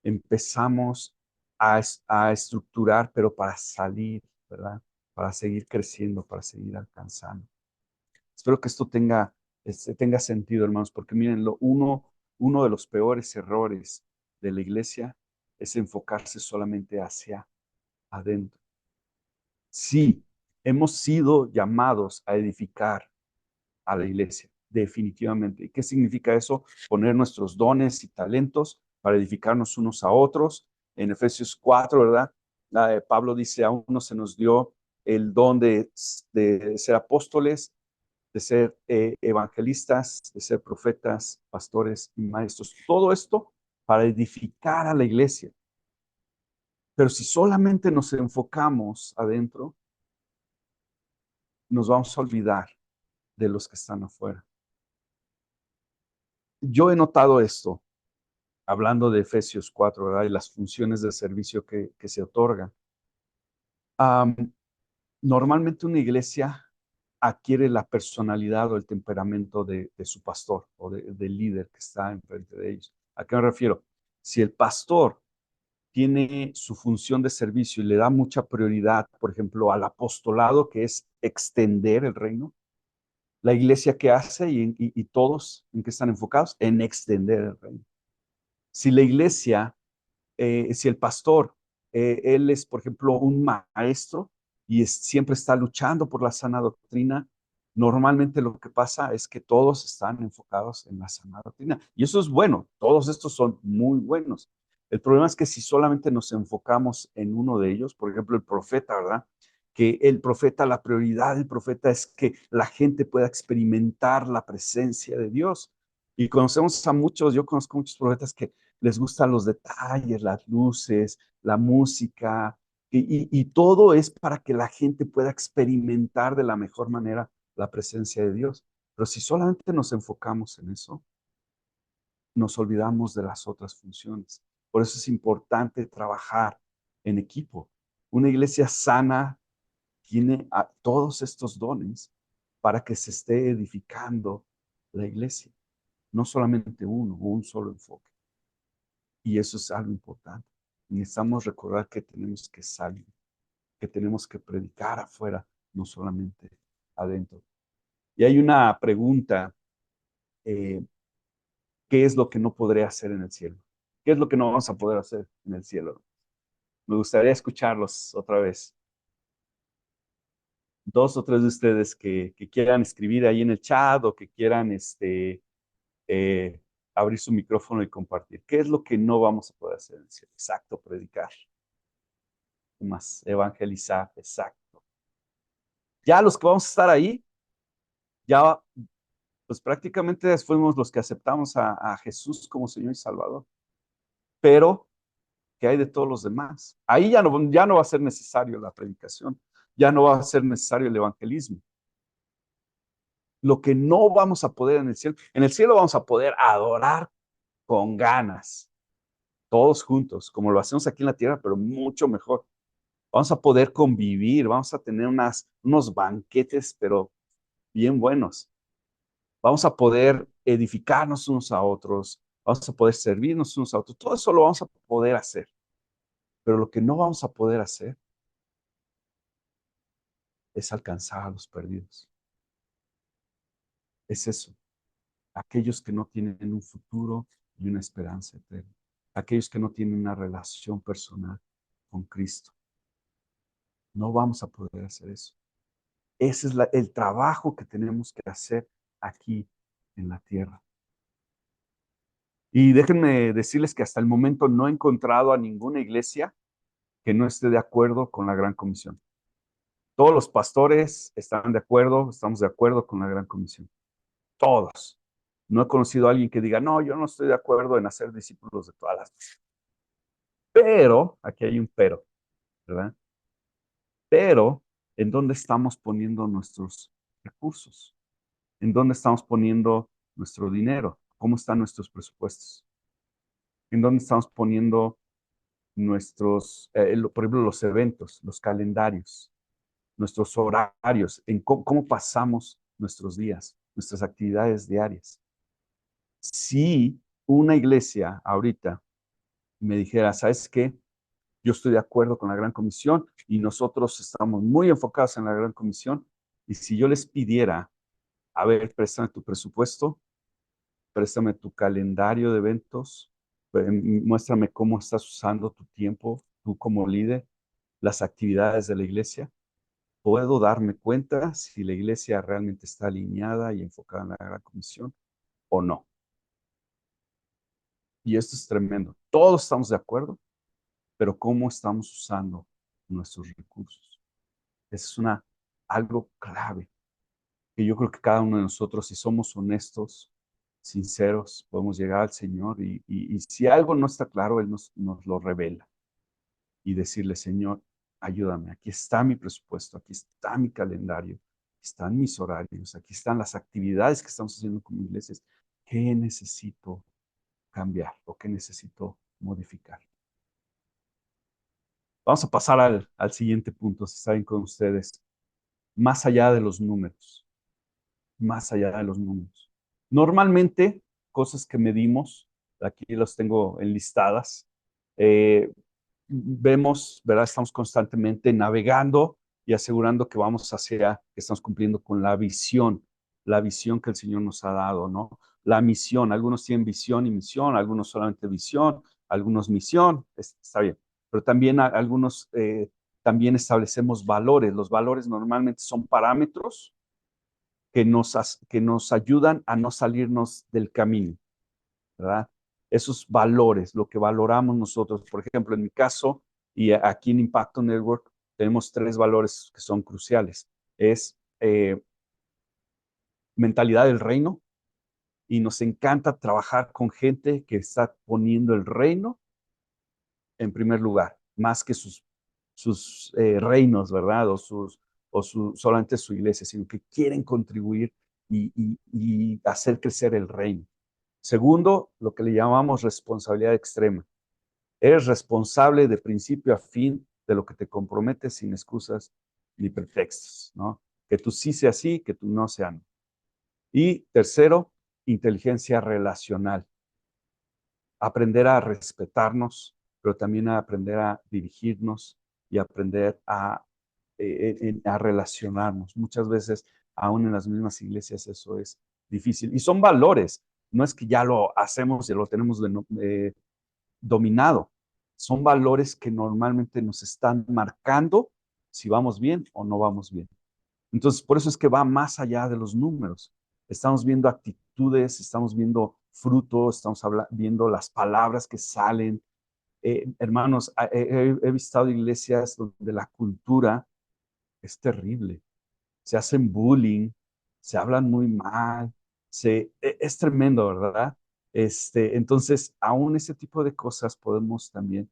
empezamos a estructurar, pero para salir, ¿verdad? Para seguir creciendo, para seguir alcanzando. Espero que esto tenga sentido, hermanos, porque miren, uno de los peores errores de la iglesia es enfocarse solamente hacia adentro. Sí, hemos sido llamados a edificar a la iglesia, definitivamente. ¿Y qué significa eso? Poner nuestros dones y talentos para edificarnos unos a otros. En Efesios 4, ¿verdad? Pablo dice, a uno se nos dio el don de ser apóstoles, de ser evangelistas, de ser profetas, pastores y maestros. Todo esto para edificar a la iglesia. Pero si solamente nos enfocamos adentro, nos vamos a olvidar de los que están afuera. Yo he notado esto, hablando de Efesios 4, ¿verdad? Y las funciones de servicio que se otorgan. Normalmente una iglesia adquiere la personalidad o el temperamento de su pastor o del líder que está enfrente de ellos. ¿A qué me refiero? Si el pastor tiene su función de servicio y le da mucha prioridad, por ejemplo, al apostolado, que es extender el reino, la iglesia que hace y todos en qué están enfocados, en extender el reino. Si la iglesia, si el pastor, él es, por ejemplo, un maestro y siempre está luchando por la sana doctrina, normalmente lo que pasa es que todos están enfocados en la sana doctrina. Y eso es bueno, todos estos son muy buenos. El problema es que si solamente nos enfocamos en uno de ellos, por ejemplo, el profeta, ¿verdad? Que el profeta, la prioridad del profeta es que la gente pueda experimentar la presencia de Dios. Y conocemos a muchos, yo conozco muchos profetas que les gustan los detalles, las luces, la música, y todo es para que la gente pueda experimentar de la mejor manera la presencia de Dios. Pero si solamente nos enfocamos en eso, nos olvidamos de las otras funciones. Por eso es importante trabajar en equipo. Una iglesia sana tiene a todos estos dones para que se esté edificando la iglesia, no solamente uno o un solo enfoque. Y eso es algo importante. Necesitamos recordar que tenemos que salir, que tenemos que predicar afuera, no solamente adentro. Y hay una pregunta, ¿qué es lo que no podré hacer en el cielo? ¿Qué es lo que no vamos a poder hacer en el cielo? Me gustaría escucharlos otra vez. Dos o tres de ustedes que quieran escribir ahí en el chat o que quieran eh, abrir su micrófono y compartir. ¿Qué es lo que no vamos a poder hacer en el cielo? Exacto, predicar. ¿Qué más? Evangelizar, exacto. Ya los que vamos a estar ahí, ya pues prácticamente fuimos los que aceptamos a Jesús como Señor y Salvador. Pero, ¿qué hay de todos los demás? Ahí ya no va a ser necesario la predicación, ya no va a ser necesario el evangelismo. Lo que no vamos a poder en el cielo vamos a poder adorar con ganas, todos juntos, como lo hacemos aquí en la tierra, pero mucho mejor. Vamos a poder convivir, vamos a tener unos banquetes, pero bien buenos. Vamos a poder edificarnos unos a otros, vamos a poder servirnos unos a otros. Todo eso lo vamos a poder hacer. Pero lo que no vamos a poder hacer es alcanzar a los perdidos. Es eso. Aquellos que no tienen un futuro y una esperanza eterna. Aquellos que no tienen una relación personal con Cristo. No vamos a poder hacer eso. Ese es el trabajo que tenemos que hacer aquí en la tierra. Y déjenme decirles que hasta el momento no he encontrado a ninguna iglesia que no esté de acuerdo con la Gran Comisión. Todos los pastores están de acuerdo, estamos de acuerdo con la Gran Comisión. Todos. No he conocido a alguien que diga, no, yo no estoy de acuerdo en hacer discípulos de todas las naciones. Pero, aquí hay un pero, ¿verdad? Pero, ¿en dónde estamos poniendo nuestros recursos? ¿En dónde estamos poniendo nuestro dinero? ¿Cómo están nuestros presupuestos? ¿En dónde estamos poniendo nuestros, por ejemplo, los eventos, los calendarios, nuestros horarios, en cómo pasamos nuestros días, nuestras actividades diarias? Si una iglesia ahorita me dijera, ¿sabes qué? Yo estoy de acuerdo con la Gran Comisión y nosotros estamos muy enfocados en la Gran Comisión, y si yo les pidiera, a ver, préstame tu presupuesto, préstame tu calendario de eventos, muéstrame cómo estás usando tu tiempo, tú como líder, las actividades de la iglesia, puedo darme cuenta si la iglesia realmente está alineada y enfocada en la Gran Comisión o no. Y esto es tremendo. Todos estamos de acuerdo, pero ¿cómo estamos usando nuestros recursos? Esa es algo clave que yo creo que cada uno de nosotros, si somos honestos, sinceros, podemos llegar al Señor y si algo no está claro, Él nos lo revela y decirle, Señor, ayúdame, aquí está mi presupuesto, aquí está mi calendario, aquí están mis horarios, aquí están las actividades que estamos haciendo como iglesias. ¿Qué necesito cambiar o qué necesito modificar? Vamos a pasar al siguiente punto, si saben con ustedes, más allá de los números, más allá de los números. Normalmente, cosas que medimos, aquí los tengo enlistadas, vemos, ¿verdad? Estamos constantemente navegando y asegurando que vamos que estamos cumpliendo con la visión que el Señor nos ha dado, ¿no? La misión, algunos tienen visión y misión, algunos solamente visión, algunos misión, está bien, pero también algunos también establecemos valores. Los valores normalmente son parámetros que nos ayudan a no salirnos del camino, ¿verdad? Esos valores, lo que valoramos nosotros. Por ejemplo, en mi caso, y aquí en Impacto Network, tenemos 3 valores que son cruciales. Es mentalidad del reino, y nos encanta trabajar con gente que está poniendo el reino en primer lugar, más que sus reinos, ¿verdad? Solamente su iglesia, sino que quieren contribuir y hacer crecer el reino. Segundo, lo que le llamamos responsabilidad extrema. Eres responsable de principio a fin de lo que te comprometes sin excusas ni pretextos, ¿no? Que tú sí sea sí, que tú no sea no. Y tercero, inteligencia relacional. Aprender a respetarnos, pero también a aprender a dirigirnos y aprender a relacionarnos. Muchas veces, aún en las mismas iglesias, eso es difícil. Y son valores. No es que ya lo hacemos y lo tenemos dominado. Son valores que normalmente nos están marcando si vamos bien o no vamos bien. Entonces, por eso es que va más allá de los números. Estamos viendo actitudes, estamos viendo frutos, estamos viendo las palabras que salen. Hermanos, he visitado iglesias donde la cultura es terrible. Se hacen bullying, se hablan muy mal, es tremendo, ¿verdad? Entonces, aún ese tipo de cosas podemos también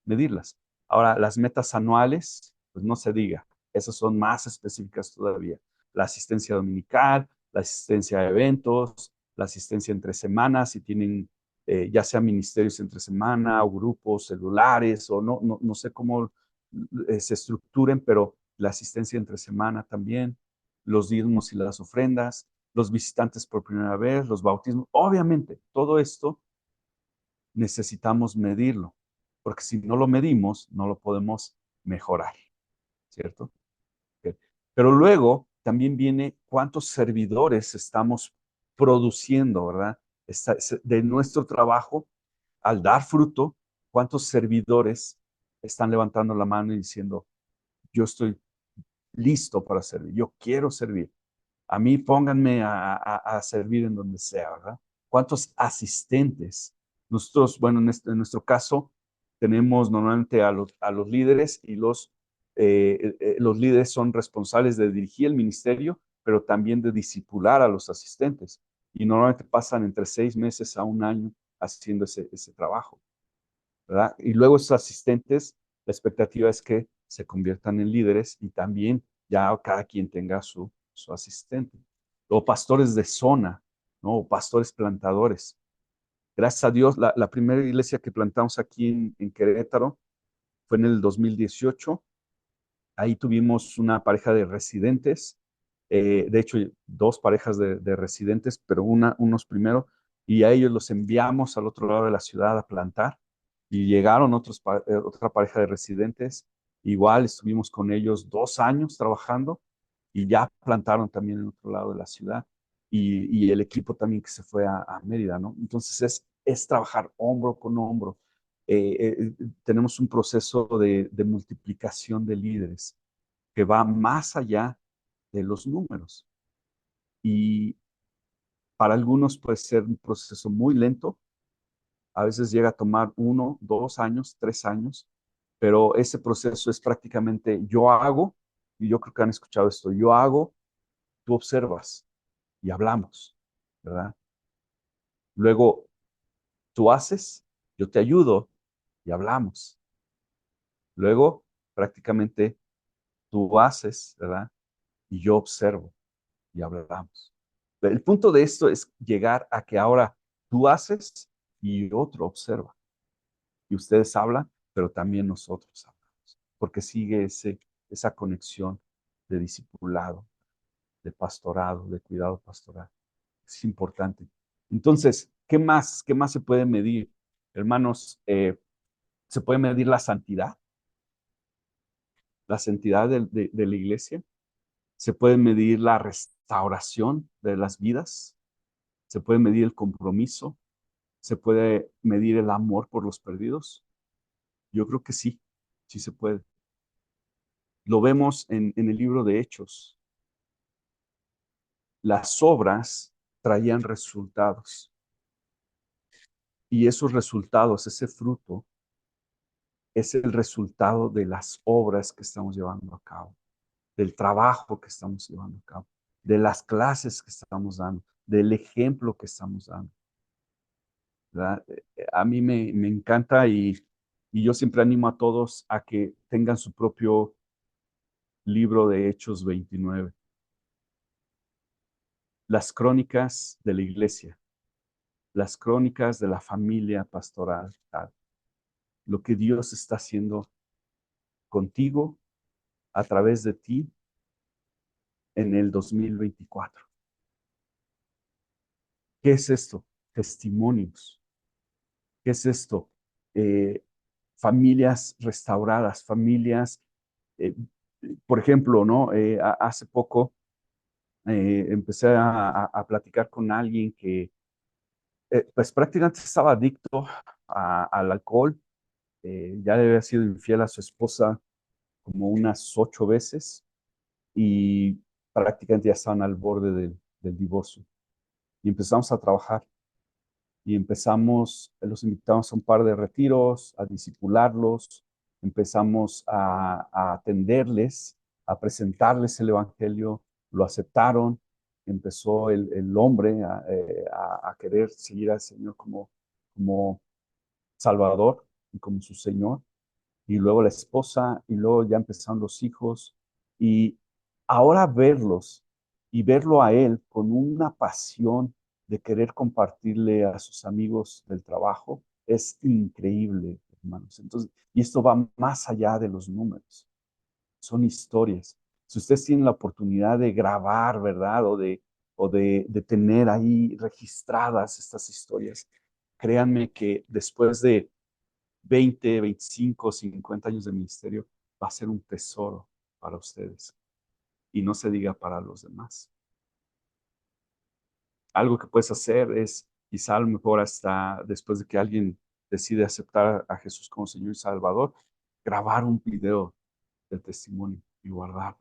medirlas. Ahora, las metas anuales, pues no se diga, esas son más específicas todavía. La asistencia dominical, la asistencia a eventos, la asistencia entre semanas, si tienen ya sea ministerios entre semana o grupos celulares o no sé cómo se estructuren, pero la asistencia entre semana también, los diezmos y las ofrendas, los visitantes por primera vez, los bautismos. Obviamente, todo esto necesitamos medirlo, porque si no lo medimos, no lo podemos mejorar, ¿cierto? Okay. Pero luego también viene cuántos servidores estamos produciendo, ¿verdad? De nuestro trabajo, al dar fruto, cuántos servidores están levantando la mano y diciendo, yo estoy listo para servir, yo quiero servir. A mí pónganme a servir en donde sea, ¿verdad? ¿Cuántos asistentes Nosotros, bueno, en nuestro caso, tenemos normalmente a los líderes y los líderes son responsables de dirigir el ministerio, pero también de discipular a los asistentes. Y normalmente pasan entre 6 meses a un año haciendo ese trabajo, ¿verdad? Y luego esos asistentes, la expectativa es que se conviertan en líderes y también ya cada quien tenga su asistente. O pastores de zona, ¿no? O pastores plantadores. Gracias a Dios, la primera iglesia que plantamos aquí en Querétaro fue en el 2018. Ahí tuvimos una pareja de residentes, de hecho, dos parejas de residentes, pero unos primero, y a ellos los enviamos al otro lado de la ciudad a plantar, y llegaron otra pareja de residentes, igual estuvimos con ellos 2 años trabajando, y ya plantaron también en otro lado de la ciudad, y el equipo también que se fue a Mérida, ¿no? Entonces es trabajar hombro con hombro. Tenemos un proceso de multiplicación de líderes que va más allá de los números. Y para algunos puede ser un proceso muy lento, a veces llega a tomar 1, 2 años, 3 años, pero ese proceso es prácticamente yo hago, y yo creo que han escuchado esto, yo hago, tú observas y hablamos, ¿verdad? Luego tú haces, yo te ayudo y hablamos. Luego prácticamente tú haces, ¿verdad? Y yo observo y hablamos. El punto de esto es llegar a que ahora tú haces y otro observa. Y ustedes hablan, pero también nosotros hablamos. Porque sigue esa conexión de discipulado, de pastorado, de cuidado pastoral. Es importante. Entonces, ¿qué más? ¿Qué más se puede medir? Hermanos, se puede medir la santidad de la iglesia. Se puede medir la restauración de las vidas. Se puede medir el compromiso. ¿Se puede medir el amor por los perdidos? Yo creo que sí, sí se puede. Lo vemos en el libro de Hechos. Las obras traían resultados y esos resultados, ese fruto, es el resultado de las obras que estamos llevando a cabo, del trabajo que estamos llevando a cabo, de las clases que estamos dando, del ejemplo que estamos dando, ¿verdad? A mí me encanta y yo siempre animo a todos a que tengan su propio libro de Hechos 29, las crónicas de la iglesia, las crónicas de la familia pastoral, lo que Dios está haciendo contigo, a través de ti, en el 2024. ¿Qué es esto? Testimonios. ¿Qué es esto? Eh, Familias restauradas, familias, eh, por ejemplo, ¿no? Hace poco empecé a platicar con alguien que pues prácticamente estaba adicto al alcohol, ya le había sido infiel a su esposa como unas 8 veces y prácticamente ya estaban al borde del divorcio. Y empezamos a trabajar y los invitamos a un par de retiros, a discipularlos, empezamos a atenderles, a presentarles el Evangelio, lo aceptaron, empezó el hombre a querer seguir al Señor como Salvador y como su Señor, y luego la esposa, y luego ya empezaron los hijos, y ahora verlos y verlo a él con una pasión de querer compartirle a sus amigos del trabajo es increíble, hermanos. Entonces, y esto va más allá de los números, son historias. Si ustedes tienen la oportunidad de grabar, ¿verdad? O de tener ahí registradas estas historias, créanme que después de 20, 25, 50 años de ministerio, va a ser un tesoro para ustedes. Y no se diga para los demás. Algo que puedes hacer es, quizá a lo mejor hasta después de que alguien decide aceptar a Jesús como Señor y Salvador, grabar un video del testimonio y guardarlo.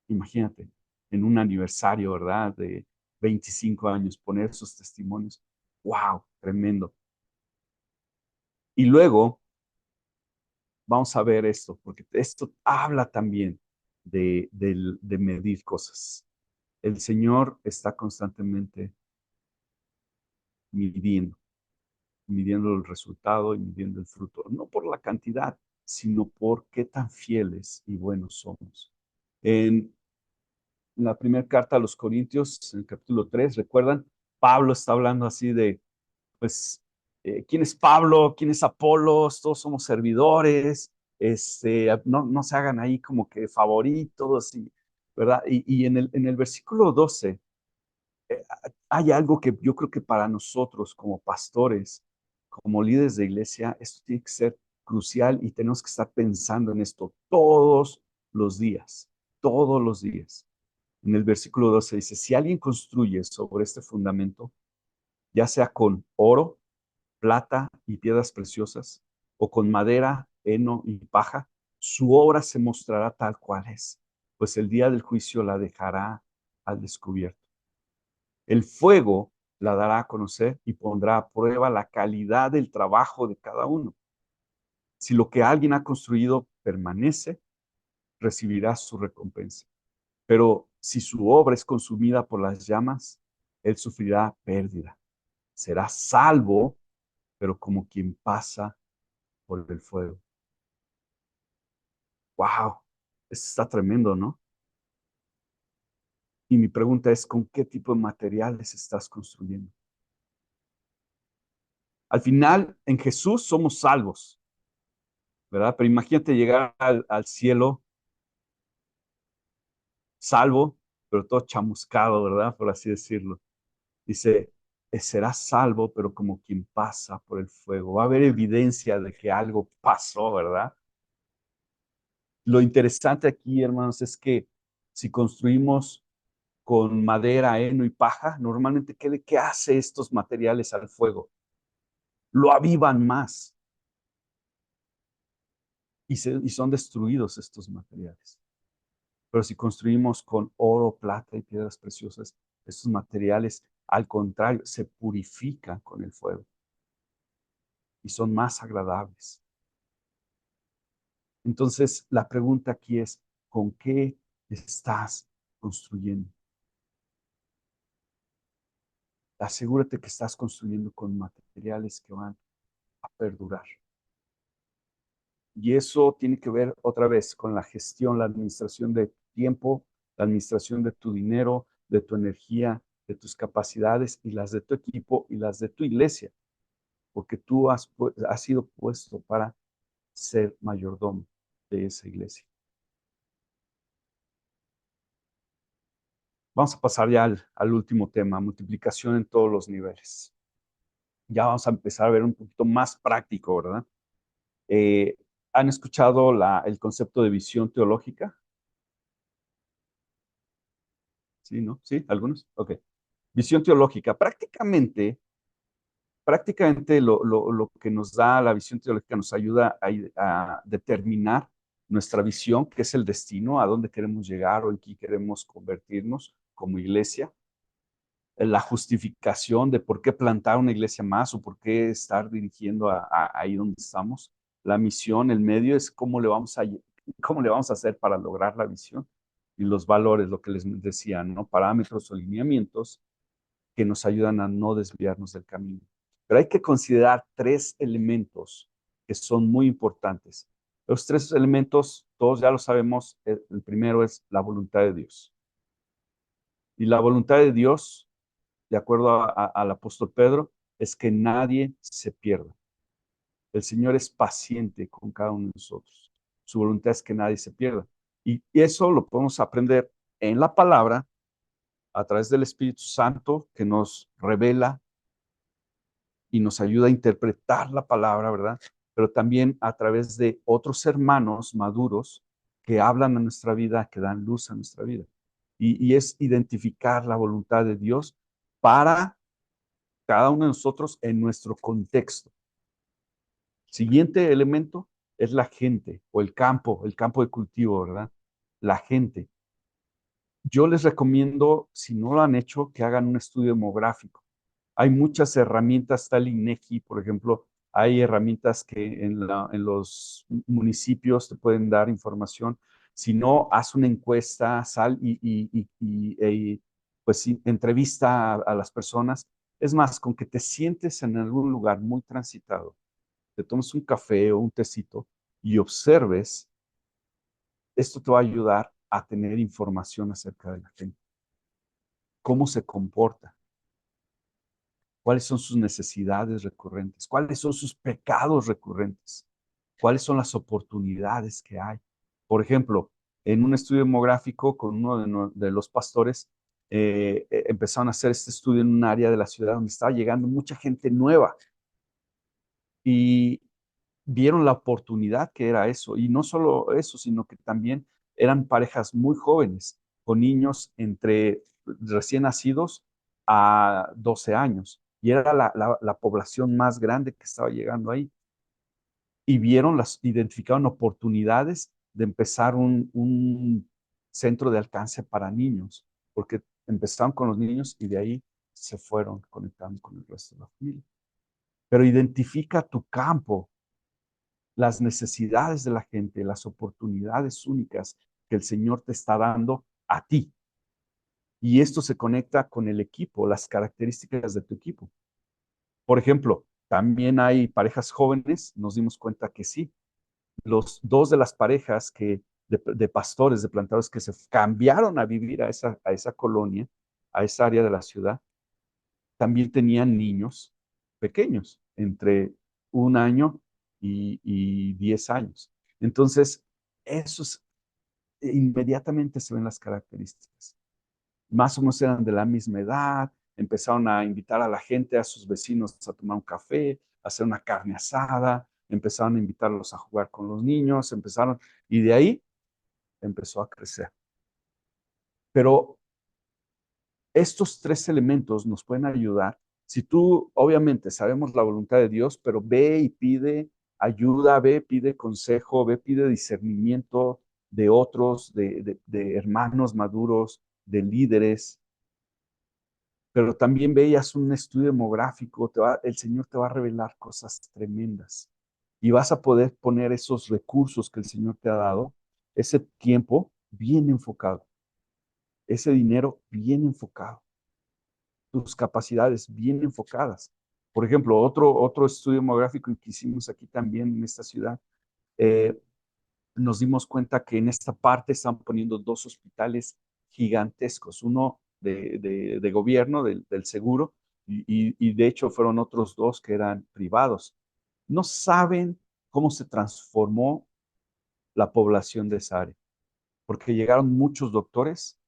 Imagínate, en un aniversario, ¿verdad? De 25 años, poner esos testimonios. ¡Wow! Tremendo. Y luego vamos a ver esto, porque esto habla también de medir cosas. El Señor está constantemente midiendo, midiendo el resultado y midiendo el fruto, no por la cantidad, sino por qué tan fieles y buenos somos. En la primera carta a los Corintios, en el capítulo 3, ¿recuerdan? Pablo está hablando así de, pues, ¿quién es Pablo? ¿Quién es Apolos? Todos somos servidores, no se hagan ahí como que favoritos, ¿verdad? Y en el versículo 12 eh, hay algo que yo creo que para nosotros como pastores, como líderes de iglesia, esto tiene que ser crucial y tenemos que estar pensando en esto los días, todos los días. En el versículo 12 dice, si alguien construye sobre este fundamento, ya sea con oro, plata y piedras preciosas, o con madera, heno y paja, su obra se mostrará tal cual es, pues el día del juicio la dejará al descubierto. El fuego la dará a conocer y pondrá a prueba la calidad del trabajo de cada uno. Si lo que alguien ha construido permanece, recibirá su recompensa. Pero si su obra es consumida por las llamas, él sufrirá pérdida. Será salvo, pero como quien pasa por el fuego. ¡Wow! Esto está tremendo, ¿no? Y mi pregunta es, ¿con qué tipo de materiales estás construyendo? Al final, en Jesús somos salvos, ¿verdad? Pero imagínate llegar al cielo salvo, pero todo chamuscado, ¿verdad? Por así decirlo. Dice, será salvo, pero como quien pasa por el fuego. Va a haber evidencia de que algo pasó, ¿verdad? Lo interesante aquí, hermanos, es que si construimos con madera, heno y paja, normalmente, ¿qué hace estos materiales al fuego? Lo avivan más y son destruidos estos materiales. Pero si construimos con oro, plata y piedras preciosas, estos materiales, al contrario, se purifican con el fuego y son más agradables. Entonces, la pregunta aquí es, ¿con qué estás construyendo? Asegúrate que estás construyendo con materiales que van a perdurar. Y eso tiene que ver otra vez con la gestión, la administración de tiempo, la administración de tu dinero, de tu energía, de tus capacidades y las de tu equipo y las de tu iglesia, porque tú has sido puesto para ser mayordomo de esa iglesia. Vamos a pasar ya al último tema, multiplicación en todos los niveles. Ya vamos a empezar a ver un poquito más práctico, ¿verdad? Eh, ¿Han escuchado el concepto de visión teológica? Sí, ¿no? ¿Sí? ¿Algunos? Ok. Visión teológica. Prácticamente lo que nos da la visión teológica nos ayuda a determinar nuestra visión, que es el destino, a dónde queremos llegar o en qué queremos convertirnos como iglesia. La justificación de por qué plantar una iglesia más o por qué estar dirigiendo ahí donde estamos. La misión, el medio es cómo le vamos a hacer para lograr la visión. Y los valores, lo que les decía, ¿no? Parámetros o lineamientos que nos ayudan a no desviarnos del camino. Pero hay que considerar tres elementos que son muy importantes. Los tres elementos, todos ya lo sabemos, el primero es la voluntad de Dios. Y la voluntad de Dios, de acuerdo al apóstol Pedro, es que nadie se pierda. El Señor es paciente con cada uno de nosotros. Su voluntad es que nadie se pierda. Y eso lo podemos aprender en la palabra, a través del Espíritu Santo, que nos revela y nos ayuda a interpretar la palabra, ¿verdad? Pero también a través de otros hermanos maduros que hablan a nuestra vida, que dan luz a nuestra vida. Y es identificar la voluntad de Dios para cada uno de nosotros en nuestro contexto. Siguiente elemento es la gente o el campo de cultivo, ¿verdad? La gente. Yo les recomiendo, si no lo han hecho, que hagan un estudio demográfico. Hay muchas herramientas, está el INEGI, por ejemplo, Hay herramientas que en los municipios te pueden dar información. Si no, haz una encuesta, sal pues sí, entrevista a las personas. Es más, con que te sientes en algún lugar muy transitado, te tomes un café o un tecito y observes, esto te va a ayudar a tener información acerca de la gente, cómo se comporta, cuáles son sus necesidades recurrentes, cuáles son sus pecados recurrentes, cuáles son las oportunidades que hay. Por ejemplo, en un estudio demográfico con uno de los pastores, empezaron a hacer este estudio en un área de la ciudad donde estaba llegando mucha gente nueva y vieron la oportunidad que era eso. Y no solo eso, sino que también eran parejas muy jóvenes, con niños entre recién nacidos a 12 años. Y era la población más grande que estaba llegando ahí. Y identificaron oportunidades de empezar un centro de alcance para niños, porque empezaron con los niños y de ahí se fueron conectando con el resto de la familia. Pero identifica tu campo, las necesidades de la gente, las oportunidades únicas que el Señor te está dando a ti. Y esto se conecta con el equipo, las características de tu equipo. Por ejemplo, también hay parejas jóvenes, nos dimos cuenta que sí. Los dos de las parejas de pastores, de plantadores que se cambiaron a vivir a esa colonia, a esa área de la ciudad, también tenían niños pequeños, entre 1 año y 10 años. Entonces, esos inmediatamente se ven las características. Más o menos eran de la misma edad, empezaron a invitar a la gente, a sus vecinos a tomar un café, a hacer una carne asada, empezaron a invitarlos a jugar con los niños, y de ahí empezó a crecer. Pero estos tres elementos nos pueden ayudar. Si tú, obviamente, sabemos la voluntad de Dios, pero ve y pide ayuda, ve, pide consejo, ve, pide discernimiento de otros, de hermanos maduros, de líderes, pero también veías un estudio demográfico, el Señor te va a revelar cosas tremendas y vas a poder poner esos recursos que el Señor te ha dado, ese tiempo bien enfocado, ese dinero bien enfocado, tus capacidades bien enfocadas. Por ejemplo, otro estudio demográfico que hicimos aquí también en esta ciudad, eh, nos dimos cuenta que en esta parte están poniendo 2 hospitales gigantescos, uno de gobierno, del seguro, y de hecho fueron otros 2 que eran privados. No saben cómo se transformó la población de esa área, porque llegaron muchos doctores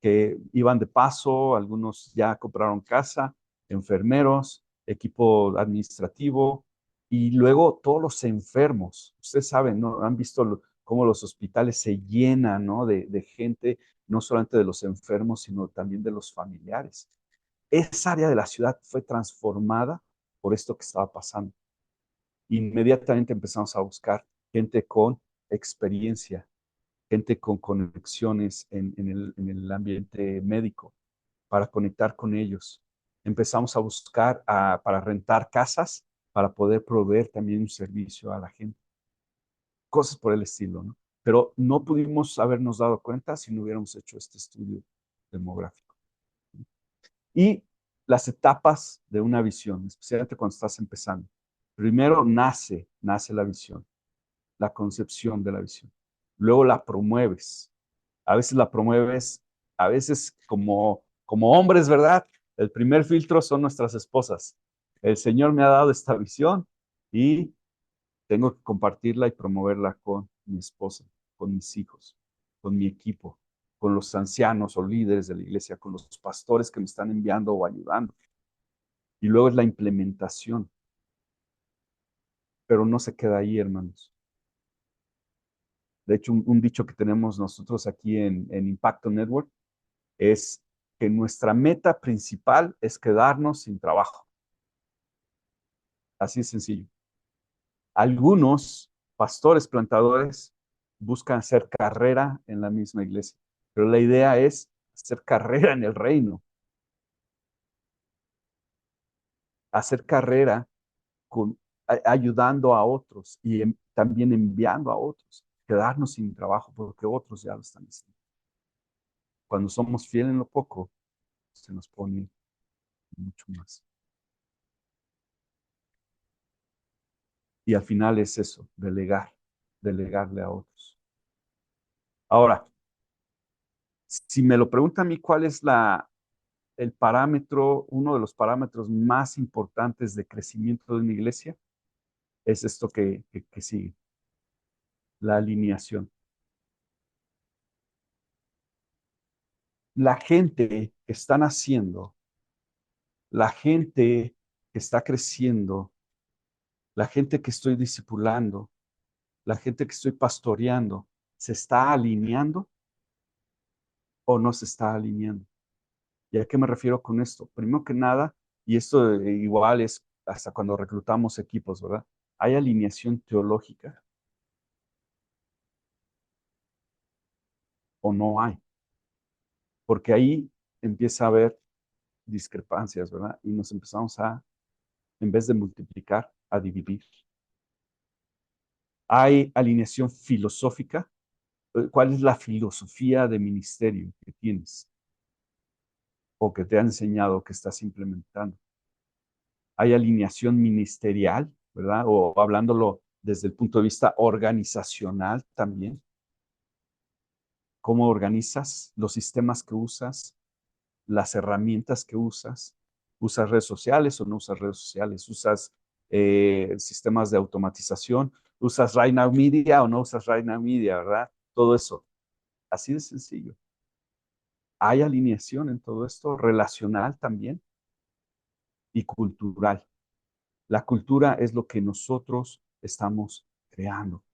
que iban de paso, algunos ya compraron casa, enfermeros, equipo administrativo y luego todos los enfermos. Ustedes saben, ¿no? Han visto cómo los hospitales se llenan, ¿no? De gente, no solamente de los enfermos, sino también de los familiares. Esa área de la ciudad fue transformada por esto que estaba pasando. Inmediatamente empezamos a buscar gente con experiencia, gente con conexiones en el ambiente médico, para conectar con ellos. Empezamos a buscar para rentar casas, para poder proveer también un servicio a la gente. Cosas por el estilo, ¿no? Pero no pudimos habernos dado cuenta si no hubiéramos hecho este estudio demográfico. Y las etapas de una visión, especialmente cuando estás empezando. Primero nace la visión, la concepción de la visión. Luego la promueves. A veces la promueves, a veces como hombres, ¿verdad? El primer filtro son nuestras esposas. El Señor me ha dado esta visión y tengo que compartirla y promoverla con mi esposa, con mis hijos, con mi equipo, con los ancianos o líderes de la iglesia, con los pastores que me están enviando o ayudando. Y luego es la implementación. Pero no se queda ahí, hermanos. De hecho, un dicho que tenemos nosotros aquí en Impacto Network es que nuestra meta principal es quedarnos sin trabajo. Así de sencillo. Algunos pastores plantadores buscan hacer carrera en la misma iglesia, pero la idea es hacer carrera en el reino, hacer carrera ayudando a otros y también enviando a otros, quedarnos sin trabajo porque otros ya lo están haciendo. Cuando somos fieles en lo poco, se nos pone mucho más. Y al final es eso, delegarle a otros. Ahora, si me lo pregunta a mí, ¿cuál es el parámetro, uno de los parámetros más importantes de crecimiento de una iglesia? Es esto que sigue, la alineación. La gente que está naciendo, la gente que está creciendo, la gente que estoy discipulando, la gente que estoy pastoreando, ¿se está alineando o no se está alineando? ¿Y a qué me refiero con esto? Primero que nada, y esto igual es hasta cuando reclutamos equipos, ¿verdad? ¿Hay alineación teológica o no hay? Porque ahí empieza a haber discrepancias, ¿verdad? Y nos empezamos en vez de multiplicar, a dividir. ¿Hay alineación filosófica? ¿Cuál es la filosofía de ministerio que tienes o que te ha enseñado que estás implementando? ¿Hay alineación ministerial, verdad? O hablándolo desde el punto de vista organizacional también. ¿Cómo organizas los sistemas que usas, las herramientas que usas? ¿Usas redes sociales o no usas redes sociales? ¿Usas sistemas de automatización? ¿Usas Right Now Media o no usas Right Now Media, verdad? Todo eso. Así de sencillo. Hay alineación en todo esto, relacional también y cultural. La cultura es lo que nosotros estamos creando,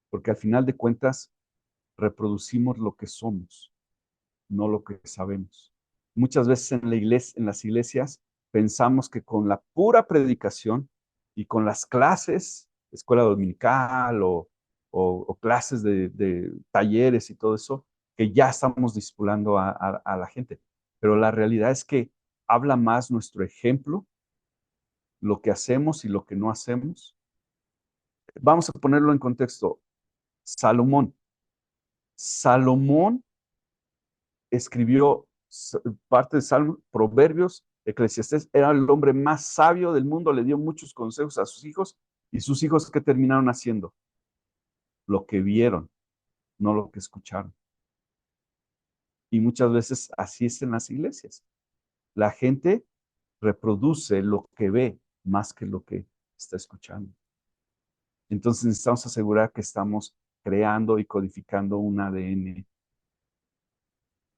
porque al final de cuentas reproducimos lo que somos, no lo que sabemos. Muchas veces en la iglesia, en las iglesias, pensamos que con la pura predicación y con las clases, escuela dominical o clases de talleres y todo eso, que ya estamos discipulando a la gente. Pero la realidad es que habla más nuestro ejemplo, lo que hacemos y lo que no hacemos. Vamos a ponerlo en contexto. Salomón. Salomón escribió parte de Salmos, Proverbios, Eclesiastés, era el hombre más sabio del mundo, le dio muchos consejos a sus hijos y sus hijos, ¿qué terminaron haciendo? Lo que vieron, no lo que escucharon. Y muchas veces así es en las iglesias. La gente reproduce lo que ve más que lo que está escuchando. Entonces necesitamos asegurar que estamos creando y codificando un ADN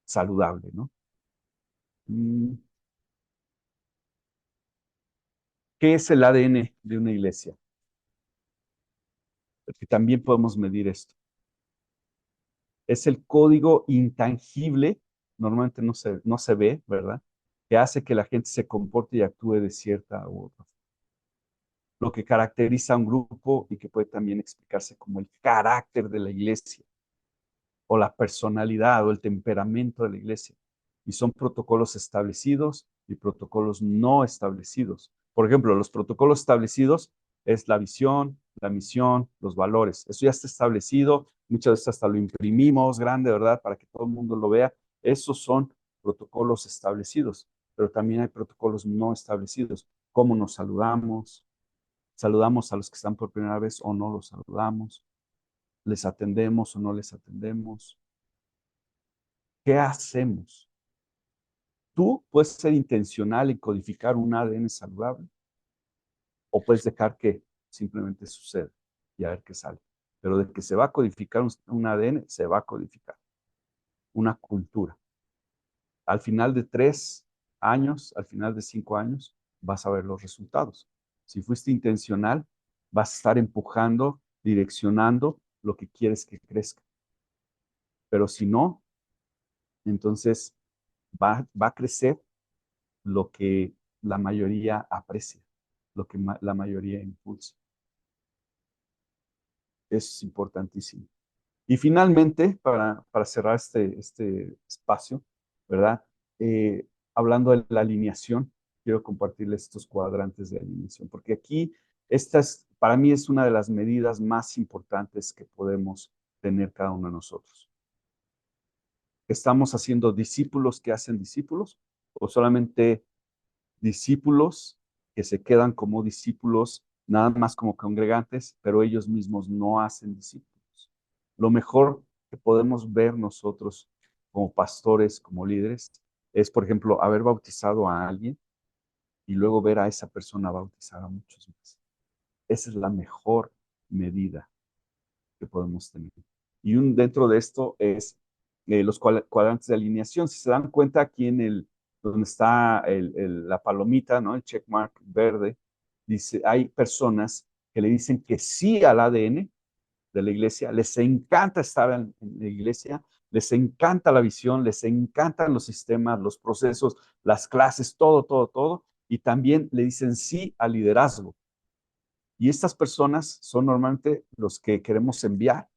saludable, ¿no? ¿Qué es el ADN de una iglesia? Porque también podemos medir esto. Es el código intangible, normalmente no se ve, ¿verdad? Que hace que la gente se comporte y actúe de cierta u otra forma. Lo que caracteriza a un grupo y que puede también explicarse como el carácter de la iglesia o la personalidad o el temperamento de la iglesia. Y son protocolos establecidos y protocolos no establecidos. Por ejemplo, los protocolos establecidos es la visión, la misión, los valores. Eso ya está establecido. Muchas veces hasta lo imprimimos grande, ¿verdad? Para que todo el mundo lo vea. Esos son protocolos establecidos, pero también hay protocolos no establecidos. ¿Cómo nos saludamos? ¿Saludamos a los que están por primera vez o no los saludamos? ¿Les atendemos o no les atendemos? ¿Qué hacemos? Tú puedes ser intencional en codificar un ADN saludable o puedes dejar que simplemente suceda y a ver qué sale. Pero de que se va a codificar un ADN, se va a codificar una cultura. Al final de 3 años, al final de 5 años, vas a ver los resultados. Si fuiste intencional, vas a estar empujando, direccionando lo que quieres que crezca. Pero si no, entonces va a crecer lo que la mayoría aprecia, lo que la mayoría impulsa. Es importantísimo. Y finalmente, para cerrar este espacio, ¿verdad? Hablando de la alineación, quiero compartirles estos cuadrantes de alineación, porque aquí, para mí es una de las medidas más importantes que podemos tener cada uno de nosotros. ¿Estamos haciendo discípulos que hacen discípulos o solamente discípulos que se quedan como discípulos, nada más como congregantes, pero ellos mismos no hacen discípulos? Lo mejor que podemos ver nosotros como pastores, como líderes, es, por ejemplo, haber bautizado a alguien y luego ver a esa persona bautizar a muchos más. Esa es la mejor medida que podemos tener. Y dentro de esto es los cuadrantes de alineación. Si se dan cuenta aquí donde está la palomita, ¿no? El checkmark verde, dice, hay personas que le dicen que sí al ADN de la iglesia, les encanta estar en la iglesia, les encanta la visión, les encantan los sistemas, los procesos, las clases, todo, todo, todo, y también le dicen sí al liderazgo. Y estas personas son normalmente los que queremos enviar,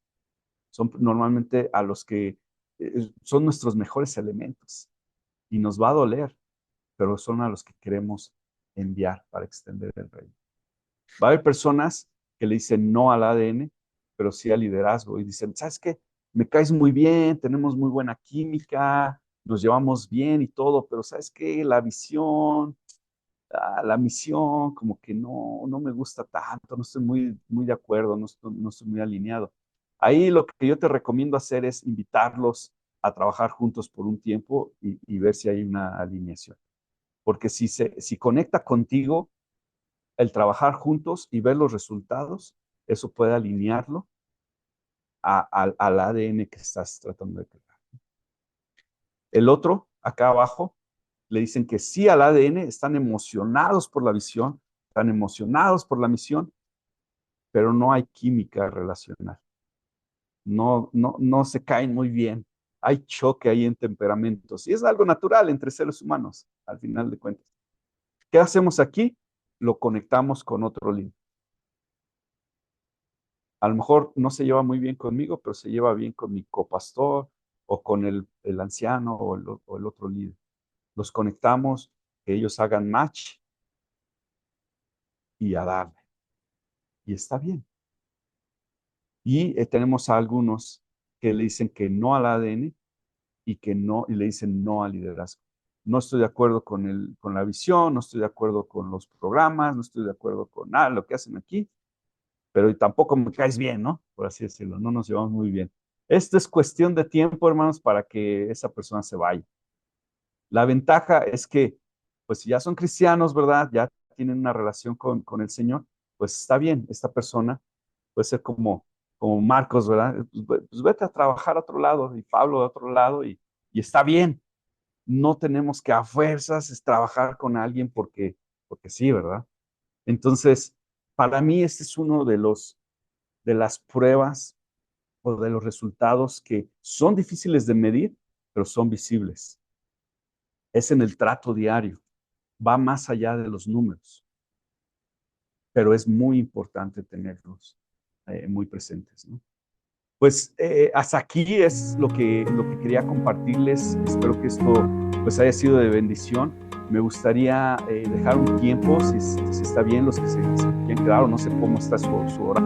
son normalmente a los que son nuestros mejores elementos, y nos va a doler, pero son a los que queremos enviar para extender el reino. Va a haber personas que le dicen no al ADN, pero sí al liderazgo, y dicen, ¿sabes qué? Me caes muy bien, tenemos muy buena química, nos llevamos bien y todo, pero ¿sabes qué? La misión, como que no me gusta tanto, no estoy muy de acuerdo, no estoy muy alineado. Ahí lo que yo te recomiendo hacer es invitarlos a trabajar juntos por un tiempo y ver si hay una alineación. Porque si conecta contigo, el trabajar juntos y ver los resultados, eso puede alinearlo al ADN que estás tratando de crear. El otro, acá abajo, le dicen que sí al ADN, están emocionados por la visión, están emocionados por la misión, pero no hay química relacional. No se caen muy bien. Hay choque ahí en temperamentos. Y es algo natural entre seres humanos, al final de cuentas. ¿Qué hacemos aquí? Lo conectamos con otro líder. A lo mejor no se lleva muy bien conmigo, pero se lleva bien con mi copastor o con el anciano o el otro líder. Los conectamos, que ellos hagan match y a darle. Y está bien. Y tenemos a algunos que le dicen que no al ADN y le dicen no al liderazgo. No estoy de acuerdo con la visión, no estoy de acuerdo con los programas, no estoy de acuerdo con nada de lo que hacen aquí, pero tampoco me caes bien, ¿no? Por así decirlo, no nos llevamos muy bien. Esto es cuestión de tiempo, hermanos, para que esa persona se vaya. La ventaja es que, pues si ya son cristianos, ¿verdad? Ya tienen una relación con el Señor, pues está bien, esta persona puede ser como Marcos, ¿verdad? Pues vete a trabajar a otro lado, y Pablo a otro lado, y está bien. No tenemos que a fuerzas trabajar con alguien porque sí, ¿verdad? Entonces, para mí este es uno de las pruebas o de los resultados que son difíciles de medir, pero son visibles. Es en el trato diario, va más allá de los números, pero es muy importante tenerlos muy presentes, ¿no? Pues hasta aquí es lo que quería compartirles. Espero que esto pues haya sido de bendición. Me gustaría dejar un tiempo, si está bien, los que se quieren quedar, o no sé cómo está su hora,